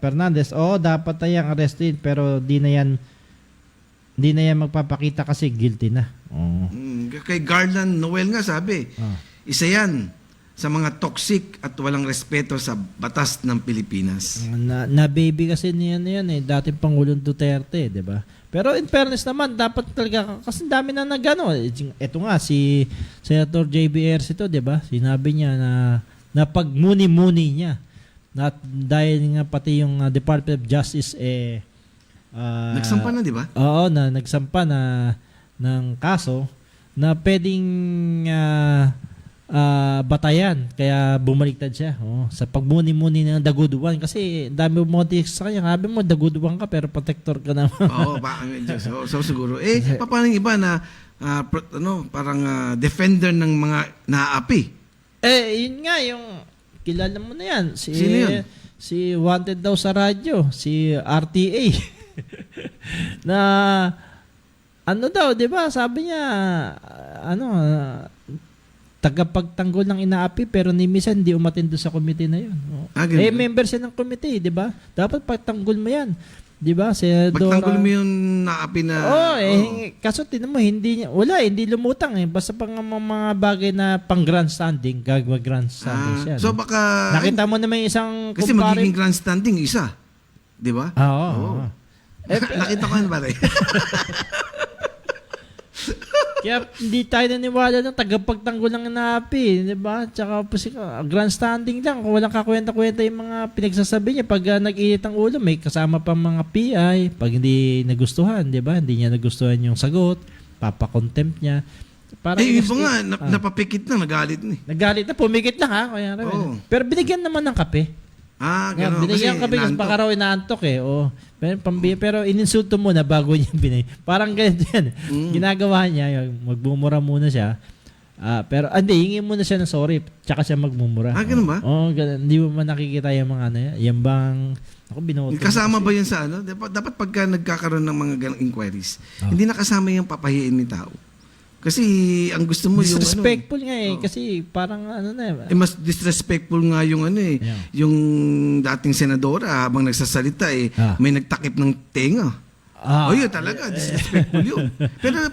Fernandez. Dapat na yung arrestin pero di na yan magpapakita kasi guilty na. Kay Garland Noel nga sabi, isa yan sa mga toxic at walang respeto sa batas ng Pilipinas. Na baby kasi niyan dating Pangulong Duterte, 'di ba? Pero in fairness naman, dapat talaga kasi dami na nagano. Ito nga si Senator JBR ito, 'di ba? Sinabi niya na pagmuni-muni niya. Dahil nga pati yung Department of Justice nagsampa na, 'di ba? Oo, nagsampa na ng kaso na pwedeng batayan, kaya bumaliktad siya sa pagmuni-muni ng daguduan kasi dami motives sa kanya. Sabi mo daguduan ka pero protector ka naman. So siguro paano yung iba na parang defender ng mga naaapi? Yun nga yung kilala mo na yan. Sino yun? Si wanted daw sa radyo, si RTA. Na daw, 'di ba? Sabi niya tagapagtanggol ng inaapi pero ni minsan hindi umattend sa committee na yun. Member siya ng committee, di ba? Dapat pagtanggol mo yan. Di ba? Pagtanggol mo yung naapi na... Kaso tinan mo, hindi lumutang Basta pang mga bagay na pang grandstanding, gagawa grandstanding siya. So baka... Nakita mo naman isang... Kasi magiging grandstanding isa. Di ba? Oo. Nakita ko yun ba rin? Kaya hindi tayo naniwala ng tagapagtanggol ng NAPI, di ba? Tsaka grandstanding lang. Kung walang kakwenta-kwenta yung mga pinagsasabi niya, pag nag-init ang ulo, may kasama pang mga PI. Pag hindi nagustuhan, di ba? Hindi niya nagustuhan yung sagot, papakontempt niya. Parang iba nga, napapikit na, nagalit na. Nagalit na, pumikit lang ha. Kaya, pero binigyan naman ng kape. Gano'n. Binigyan kape kasi baka raw inaantok eh. Pero ininsulto muna bago niya binigay. Parang ganito yan. Ginagawa niya, magmumura muna siya. Pero hindi, hingi muna siya ng sorry. Tsaka siya magmumura. Ganun ba? Ganun. Hindi mo man nakikita yung mga yan bang... Ako binoto. Kasama ba yun sa ano? Dapat pagka nagkakaroon ng mga ganong inquiries, hindi nakasama yung papahiin ni tao. Kasi ang gusto mo yung disrespectful nga eh. Kasi parang mas disrespectful nga yung yung dating senadora habang nagsasalita may nagtakip ng tenga. Yun talaga, disrespectful yun. Pero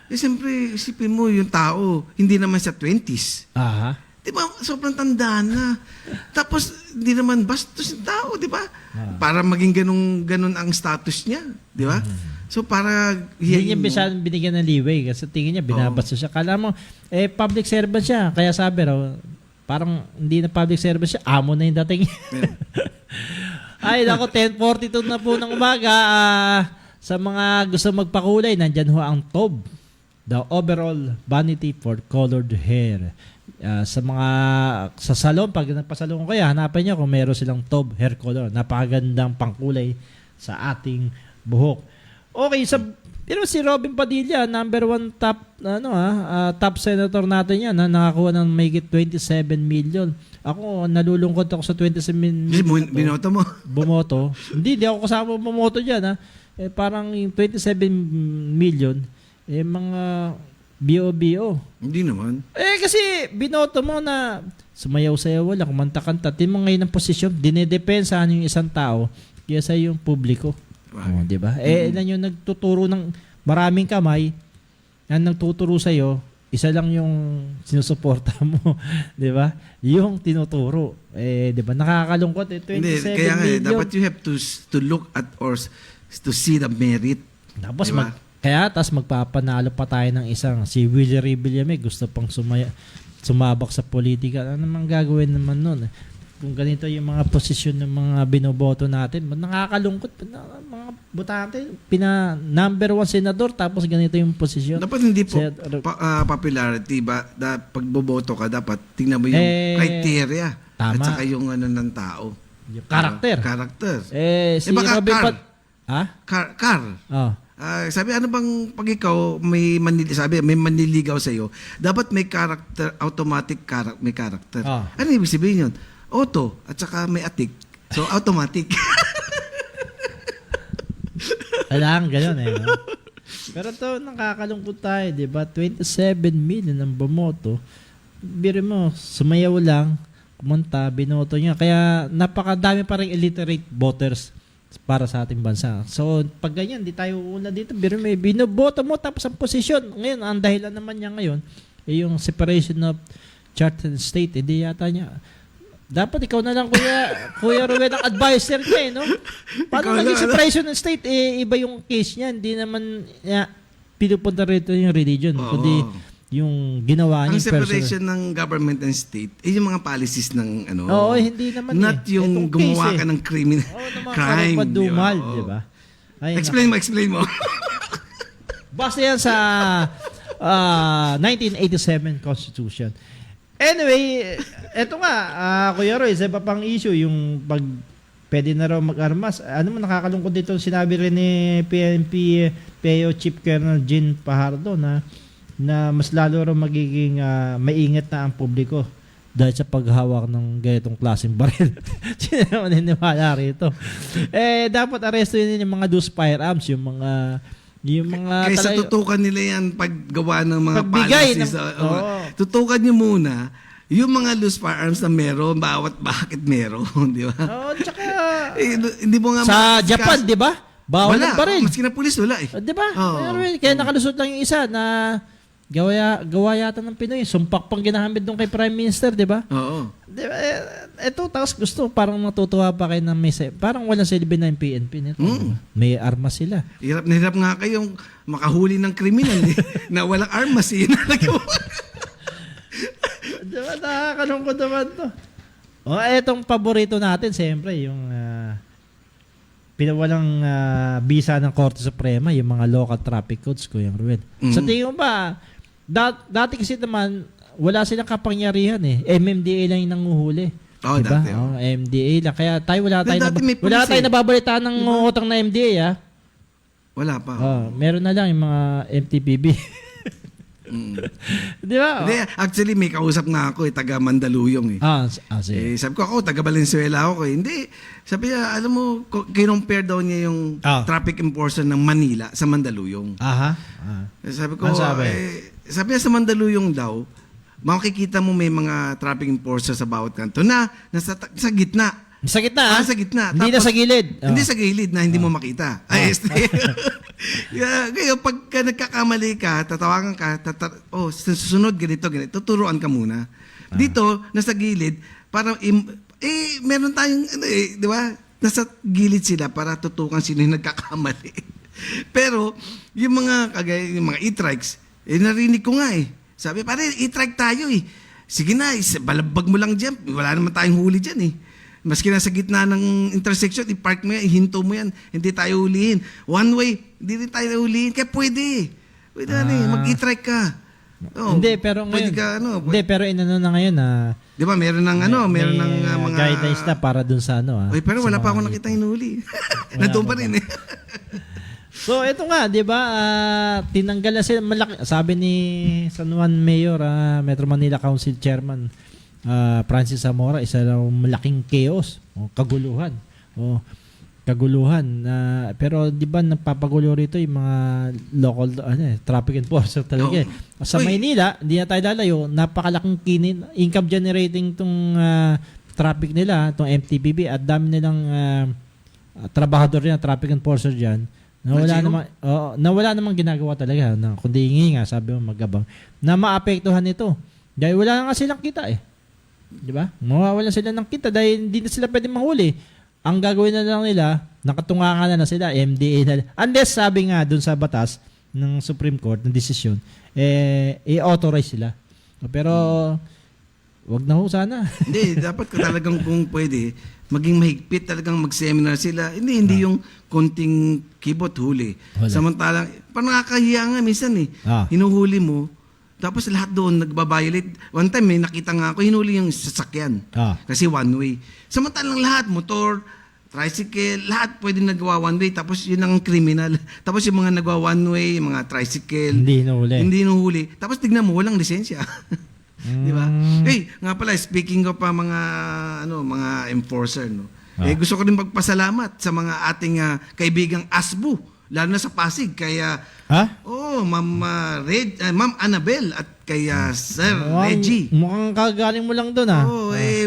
siyempre isipin mo yung tao, hindi naman sa 20s. Di ba? Sobrang tanda na. Tapos hindi naman bastos yung tao, di ba? Para maging ganun ang status niya, di ba? So para hindi niya binigyan ng leeway kasi tingin niya binabasa siya. Kala mo public servant siya. Kaya sabi raw parang hindi na public servant siya, amo na yung dating. Ay, nako 10:42 na po ng umaga. Sa mga gusto magpakulay, nandyan ho ang TOB, the overall vanity for colored hair. Sa salon, pag nagpasalon ko kaya, hanapin niyo kung meron silang TOB hair color. Napakagandang pangkulay sa ating buhok. Okay, pero si Robin Padilla, number 1 top senator natin yan, nakakuha ng mahigit 27 million. Ako, nalulungkot ako sa 27 million. Binoto mo? Bumoto. Hindi ako kasama bumoto dyan. Parang yung 27 million, mga BO. Hindi naman. Kasi binoto mo na sumayaw-sayaw wala, kumanta-kanta. Tingnan mo ngayon ang posisyon, dinedepensahan yung isang tao kaysa yung publiko. Di ba? Ilan yung nagtuturo ng maraming kamay, yan nagtuturo sa'yo, isa lang yung sinusuporta mo. Di ba? Yung tinuturo. Di ba? Nakakalungkot. 27 kaya million. Dapat you have to look at or to see the merit. Tapos tapos magpapanalo pa tayo ng isang si Willie Revillame, gusto pang sumabak sa politika. Ano namang gagawin naman nun? Kung ganito yung mga posisyon ng mga binoboto natin, nakakalungkot. Mga botante, number 1 senador, tapos ganito yung posisyon. Dapat hindi po popularity ba? Pagboboto ka, dapat tingnan mo yung criteria. Tama. At saka yung ng tao. Yung character. Si Robin sabi, ano bang pag ikaw may manliligaw sa'yo, dapat may character, may character. Ano ibig sabihin yun? Auto, at saka may atik. So, automatic. Kailangan ganyan no? Pero ito, nakakalungkot tayo, di ba? 27 million ang bumoto. Biro mo, sumayaw lang, kumanta, binoto niya. Kaya napakadami pa rin illiterate voters para sa ating bansa. So, pag ganyan, di tayo una dito. Biro mo, binoboto mo tapos ang posisyon. Ngayon, ang dahilan naman niya ngayon, yung separation of church and state. Hindi yata niya. Dapat ikaw na lang, Kuya Ruel, ang advisor niya, no? Paano naging separation ng state? Iba yung case niya. Hindi naman pinupunta rito yung religion. Kundi yung ginawa niya. Ang separation ng government and state, yung mga policies ng hindi naman not yung gumawa ka ng crime. Padumal, di ba? Explain mo. Basta yan sa 1987 Constitution. Anyway, eto nga, Kuya Roy, isa pa pang issue, yung pag pwede na raw mag-armas. Ano mo, nakakalungkot dito, sinabi rin ni PNP PAO Chief Colonel Jean Pajardo na mas lalo raw magiging maingat na ang publiko dahil sa paghawak ng ganitong klaseng baril. Sino naman niniwala rito? Dapat arrestuin yung mga loose firearms, yung mga kaysa tutukan nila yan paggawa ng mga policies. Tutukan nyo muna yung mga loose firearms na meron, bakit meron, di ba? Tsaka hindi mo nga sa Japan, di ba? Bawal ng baril. Maski na pulis, wala di ba? Kaya nakalusot lang yung isa na gawa yata ng Pinoy. Sumpak pang ginamit doon kay Prime Minister, di ba? Oo. Di ba? Ito, tapos gusto, parang natutuwa pa kayo ng parang walang silbi na yung PNP nito. May armas sila. Hirap na hirap nga kayong makahuli ng kriminal na walang armas eh. Di ba? Nakakalungkot naman to. Etong paborito natin, siyempre, yung pinawalang bisa ng Korte Suprema, yung mga local traffic codes, Kuya Ruel. Sa tingin mo ba, dati kasi naman, wala silang kapangyarihan eh. MMDA lang yung nanguhuli. Diba? Dati. MMDA lang. Kaya tayo, wala police, tayo nababalitaan ng utang na MDA, Wala pa. Meron na lang yung mga MTPB. Di ba? Hindi, actually, may kausap nga ako taga Mandaluyong Sige. sabi ko ako, taga Valenzuela ako Hindi. Sabi niya, alam mo, kinompare daw niya yung traffic enforcer ng Manila sa Mandaluyong. Sabi ko, sabi niya sa Mandaluyong daw, makikita mo may mga traffic enforcer sa bawat kanto na nasa sa gitna. Sa gitna, sa gitna. Hindi na sa gilid. Hindi sa gilid na hindi mo makita. Ngayon, pagka nagkakamali ka, tatawagan ka, susunod, ganito, tuturuan ka muna. Dito, nasa gilid, para, meron tayong, di ba? Nasa gilid sila para tutukan sino yung nagkakamali. Pero, yung mga e-trikes, narinig ko nga Sabi, pare, e-trike tayo Sige na, balabag mo lang dyan. Wala naman tayong huli dyan Maski nasa gitna ng intersection, i-park mo yan, ihinto mo yan, hindi tayo hulihin. One way, hindi rin tayo hulihin. Kaya pwede. Pwede mag-e-trike ka. Hindi, pero ngayon, pero inano na ngayon di ba, meron ng meron ng mga guidelines na para dun sa pero wala pa ako nakita hinuli. Nandun pa rin So, ito nga, di ba, tinanggal na sila, malaki, sabi ni San Juan Mayor, Metro Manila Council Chairman, Francis Zamora, isa lang malaking chaos, kaguluhan. Pero di ba nagpapagulo rito yung mga local traffic enforcer talaga. Sa Maynila, hindi na tayo lalayo, napakalaking income generating tong traffic nila, tong MTPB, at dami nilang trabahador yan, traffic enforcer dyan. Wala namang ginagawa talaga, kundi hingi nga, sabi mo magabang, na maapektuhan ito. Dahil wala nga silang kita Di ba? Mawawala sila ng kita dahil hindi na sila pwede mahuli. Ang gagawin na lang nila, nakatungangan na sila, MDA na. Unless sabi nga dun sa batas ng Supreme Court, ng desisyon, i-authorize sila. Pero, wag na ho sana. Hindi, dapat talagang kung pwede, maging mahigpit talagang mag-seminar sila. Hindi yung konting kibot huli. Samantalang, parang nakakahiya nga minsan hinuhuli mo, tapos lahat doon nagbabiolate. One time may nakita nga ako, hinuli yung sasakyan. Kasi one way. Samantalang lahat, motor, tricycle, lahat pwede nagawa one way. Tapos yun ang criminal. Tapos yung mga nagawa one way, yung mga tricycle. Hindi hinuhuli. Tapos tignan mo, walang lisensya. Di ba? Nga pala, speaking of mga enforcer, gusto ko rin magpasalamat sa mga ating kaibigang ASBU. Lalo na sa Pasig, kaya Ma'am Annabel at kaya Sir Reggie. Mukhang kagaling mo lang doon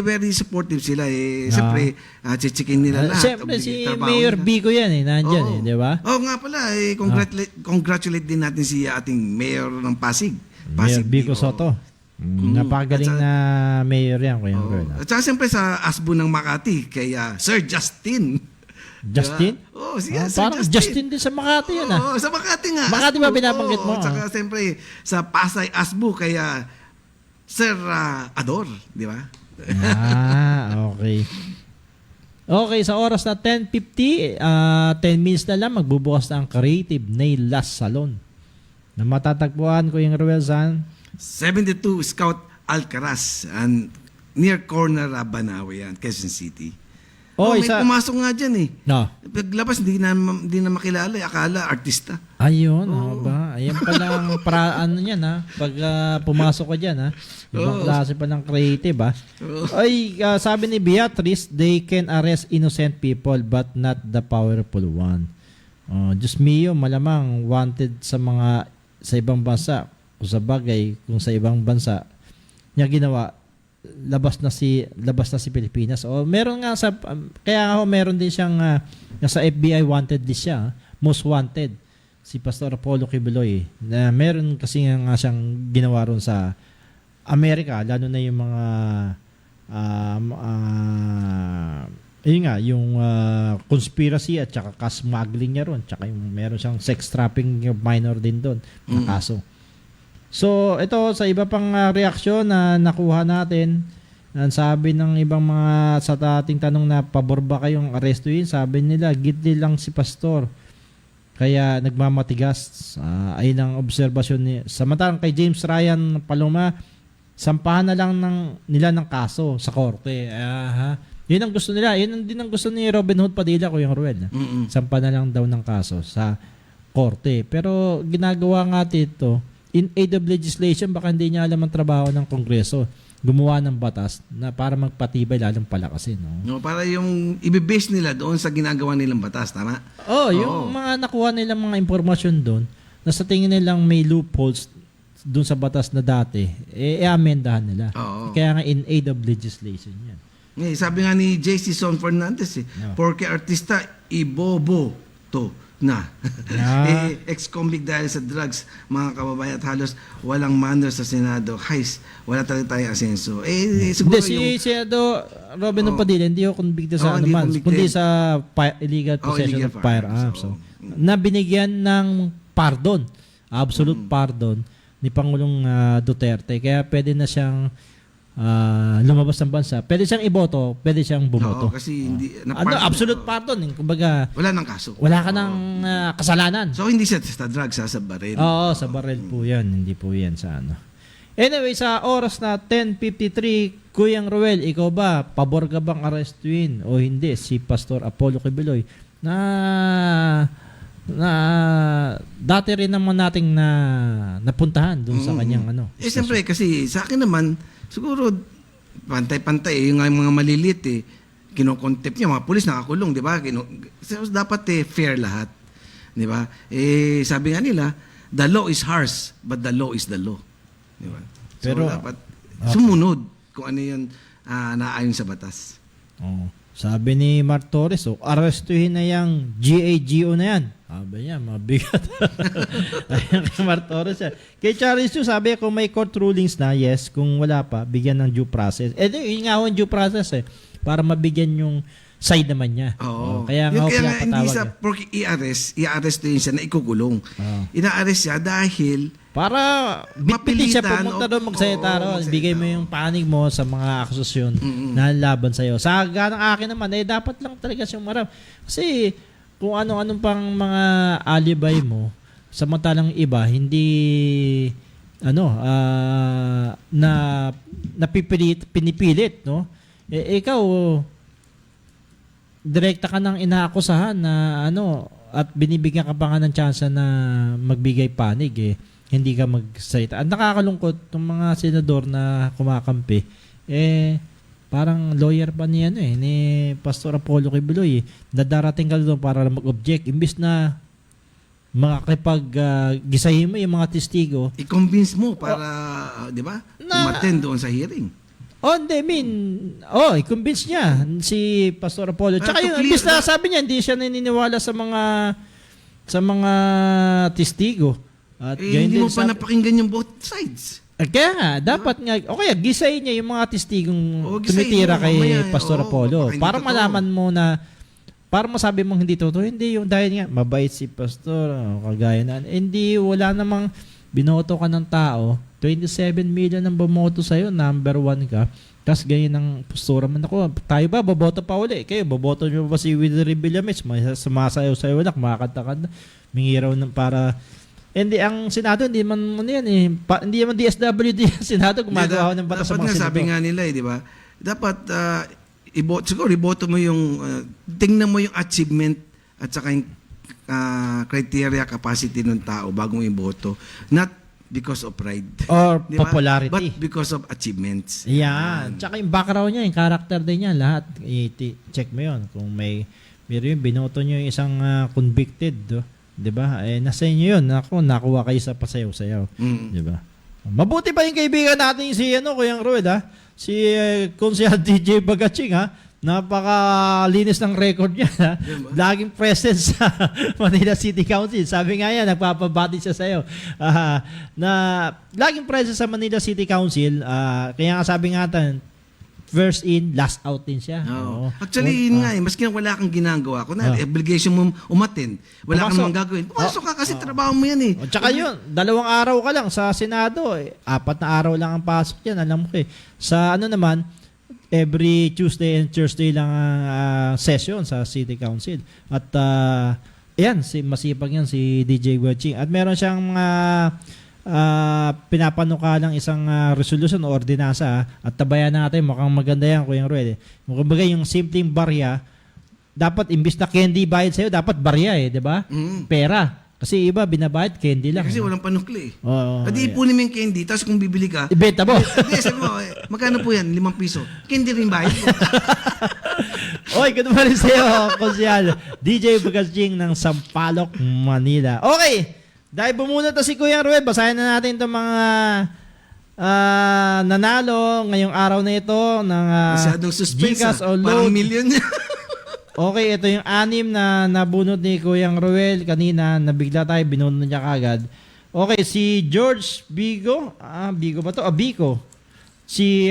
very supportive sila Siyempre, chichikin nila lahat. Siyempre, si Mayor Bico yan nandyan di ba? Nga pala, congratulate din natin si ating Mayor ng Pasig. Mayor Bico Soto. Napakagaling na mayor yan, Kuya Girl. At saka siyempre sa ASBU ng Makati, kaya Sir Justin. Justin? Sige, parang Justin din sa Makati yan sa Makati nga. Makati ba binabanggit mo? At saka siyempre sa Pasay ASBU, kaya Sir Ador, di ba? Okay. Okay, sa oras na 10:50, 10 minutes na lang, magbubukas na ang Creative Nail Lash Salon na matatagpuan ko yung Ruelsan 72 Scout Alcaraz and near corner Banawe yan, Quezon City. May pumasok nga dyan Paglabas, hindi na makilala. Akala, artista. Ayun, Ayan pala ang ano yan, Pag pumasok ka dyan, Ibang klase pa ng creative, sabi ni Beatrice, they can arrest innocent people but not the powerful one. Diyos mio, malamang wanted sa ibang bansa. Kung sa bagay, kung sa ibang bansa niya ginawa, labas na si Pilipinas. Meron nga kaya meron din siyang nasa FBI wanted list siya, most wanted. si Pastor Apollo Kibuloy, na meron kasi nga siyang ginawa ron sa Amerika, lalo na yung mga yun nga, yung conspiracy at saka smuggling niya ron, tsaka yung meron siyang sex trafficking minor din doon na kaso. So ito sa iba pang reaksyon na nakuha natin, ang sabi ng ibang mga sa ating tanong na pabor ba kayong arestuhin, sabi nila gidli lang si pastor kaya nagmamatigas. Ayun ang obserbasyon ni samantalang kay James Ryan Paloma, sampahan na lang nila ng kaso sa korte. Yun ang gusto nila. Yun din ang gusto ni Robin Hood Padilla, Kuya Ruel. Sampa na lang daw ng kaso sa korte. Pero ginagawa nga ito in aid of legislation, baka hindi niya alam ang trabaho ng Kongreso. Gumawa ng batas na para magpatibay lalong palakasin. No, para yung ibibase nila doon sa ginagawa nilang batas, tama? Yung mga nakuha nilang mga impormasyon doon, na sa tingin nilang may loopholes doon sa batas na dati, amendahan nila. Kaya nga in aid of legislation yan. Sabi nga ni J.C. Son Fernandez, porke artista, ibobo to na. Ex-convict dahil sa drugs, mga kababayan, at halos walang manner sa Senado. Hays, wala talaga tayong asenso. Siguro si Senado Robin Padilla, hindi ako convicted sa kundi sa illegal possession of firearms. Na binigyan ng pardon, absolute pardon ni Pangulong Duterte. Kaya pwede na siyang lumabas ng bansa. Pwede siyang iboto, pwede siyang bumoto. Kasi hindi absolute pardon, kumbaga wala nang kaso. Wala ka ng kasalanan. So hindi siya sa drugs, sa baril. Oo, sa baril po 'yan, hindi po 'yan sa ano. Anyway, sa oras na 10:53, Kuyang Ruel, ikaw ba pabor ka bang arestuin o hindi si Pastor Apollo Kibuloy na dati rin naman nating napuntahan doon sa kanyang ano. Siyempre kasi sa akin naman siguro pantay-pantay yung mga malilit kino-contempt niya, mga pulis nakakulong, di ba? Dapat fair lahat, di ba? Sabi nga nila, the law is harsh, but the law is the law. Di ba? So pero dapat sumunod kung ano yun naayon sa batas. Sabi ni Mark Torres, arestuhin na yung GAGO na yan. Sabi niya, mabigat. Ayan kay Mark Torres. Kay Charles Chu, sabi kung may court rulings na, yes. Kung wala pa, bigyan ng due process. Yun nga ang due process para mabigyan yung side naman niya. Kaya nga hindi sa porque i-arrest din siya na ikukulong. Ina-arrest siya dahil para bitbitin siya pumunta doon magsalita ron. Bigay mo yung panig mo sa mga akusasyon na laban sa'yo. Sa ganang akin naman, dapat lang talaga siyang marap. Kasi kung ano-anong pang mga alibay mo, samantalang iba, hindi pinipilit, no? Ikaw, direkta ka nang inaakusahan na at binibigyan ka pa nga ng tsansa na magbigay panig hindi ka magsalita. Ang nakakalungkot ng mga senador na kumakampi, parang lawyer pa ni Pastor Apollo Kibuloy. Dadarating ka doon para mag-object. Imbis na makakipag-gisahin mo yung mga testigo. I-convince mo para, di ba, umattend doon sa hearing. I-convince niya si Pastor Apollo. Tsaka imbis na sabi niya, hindi siya naniniwala sa mga testigo. At hindi mo pa napakinggan yung both sides. Kaya nga, dapat nga, gisahin niya yung mga testigong tumitira kay Pastor Apollo. Para malaman mo na, para masabi mong hindi totoo, hindi yung dahil nga, mabait si Pastor, kagaya na, hindi, wala namang binoto ka ng tao, 27 million ang bumoto sa'yo, number 1 ka, tapos ganyan ang postura man ako, tayo ba, boboto pa uli? Kayo, boboto nyo ba si Willie Villamis? Sumasayaw sa'yo na, kumakanta-kanta, mingiraw ng para. Hindi, ang Senado, hindi man hindi man DSWD, Senado, gumagawa ng batas sa mga Senado. Sabi nga nila, di ba? Dapat, iboto mo yung, tingnan mo yung achievement at saka yung criteria, capacity ng tao bago mo iboto. Not because of pride. Or diba? Popularity. But because of achievements. Yan. Tsaka yung background niya, yung character din niya, lahat. I-check mo yun. Kung may binoto nyo yung isang convicted, diba? Nasa inyo yun. Nakuha kayo sa pasayaw-sayaw. Diba? Mabuti pa yung kaibigan natin si Kuyang Ruel, si Konsehal DJ Bagaching, napakalinis ng record niya. Ha? Laging present sa Manila City Council. Sabi nga yan, nagpapabati siya sa'yo. Na laging present sa Manila City Council. Kaya nga sabi nga natin, first in, last out din siya. Oo. Actually, yun nga maski wala kang ginagawa, obligation mo umattend, wala kang namang gagawin. Pumasok ka kasi trabaho mo yan eh. Tsaka yun, 2 araw ka lang sa Senado. 4 na araw lang ang pasok yan, alam ko eh. Sa naman, every Tuesday and Thursday lang ang session sa City Council. At yan, masipag yan si DJ Wetching. At meron siyang mga pinapanukalang isang resolution o ordinansa at tabayan natin, mukhang maganda yan, Kuya Ruel. Kumbaga yung simpleng barya, dapat imbis na candy bayad sa'yo, dapat barya di ba? Pera. Kasi iba, binabayad, candy lang. Kasi walang panukli. Pati ipunin mo yung candy, tapos kung bibili ka, ibenta mo. sabi mo, magkano po yan? 5 piso. Candy rin bayad mo. Oy, good morning sa'yo, Konsyal. DJ Bagajing ng Sampaloc, Manila. Okay, dahil bumunot na si Kuya Ruel, basahin na natin itong mga nanalo ngayong araw na ito ng masyadong suspense. Gcash o load. Parang million niya. Okay, ito yung 6 na nabunot ni Kuya Ruel kanina. Nabigla tayo, binunot niya kagad. Okay, si George Bigo. Bigo ba to? Bico. Si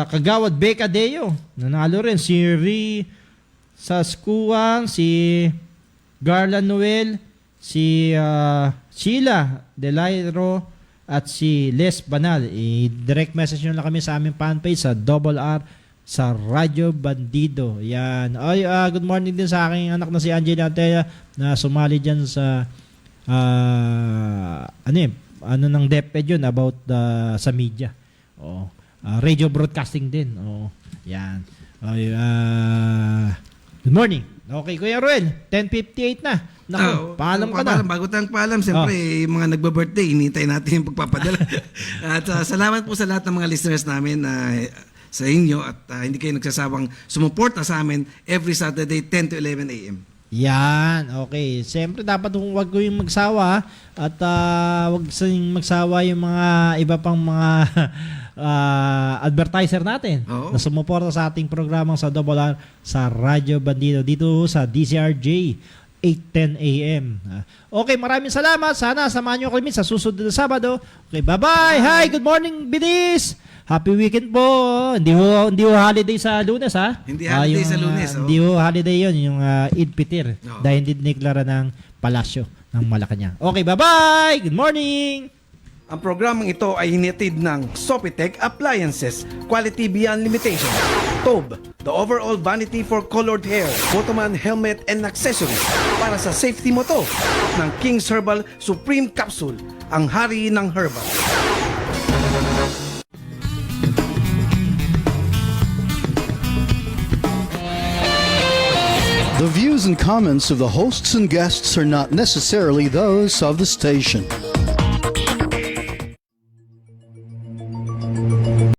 Kagawad Becca Deo. Nanalo rin. Si Ri Saskuang, si Garland Noel, si Sheila Delairo, at si Les Banal. I-direct message nyo lang kami sa aming fanpage sa R sa Radyo Bandido. Yan. Ay, good morning din sa aking anak na si Angela Antea na sumali dyan sa ng DepEd yun about sa media. Radio broadcasting din. Yan. Ay, good morning. Okay, Kuya Ruel, 10:58 na. Naku, paalam ka na. Bago tayong paalam, siyempre, yung mga nagba-birthday, hinihintay natin yung pagpapadala. At salamat po sa lahat ng mga listeners namin sa inyo at hindi kayo nagsasawang sumuporta sa amin every Saturday, 10 to 11 a.m. Yan, okay. Siyempre, dapat huwag ko yung magsawa at huwag magsawa yung mga iba pang mga advertiser natin na sumuporta sa ating programang sa R sa Radyo Bandido dito sa DCRJ 8:10 a.m. Okay, maraming salamat. Sana samahan nyo kami sa susunod na Sabado. Okay, bye-bye. Hi, good morning, Bidis. Happy weekend po. Hindi ho holiday sa Lunes, ha? Hindi holiday sa Lunes. Hindi ho holiday yun, yung Eid Pitir. Dahil hindi diniklara ng palasyo ng Malacanang. Okay, bye-bye. Good morning. Ang programang ito ay hinitid ng Sopitech Appliances, Quality Beyond Limitation. Tob, the overall vanity for colored hair, Photoman helmet and accessories para sa safety mo to. Ng King's Herbal Supreme Capsule, ang hari ng herbal. The views and comments of the hosts and guests are not necessarily those of the station.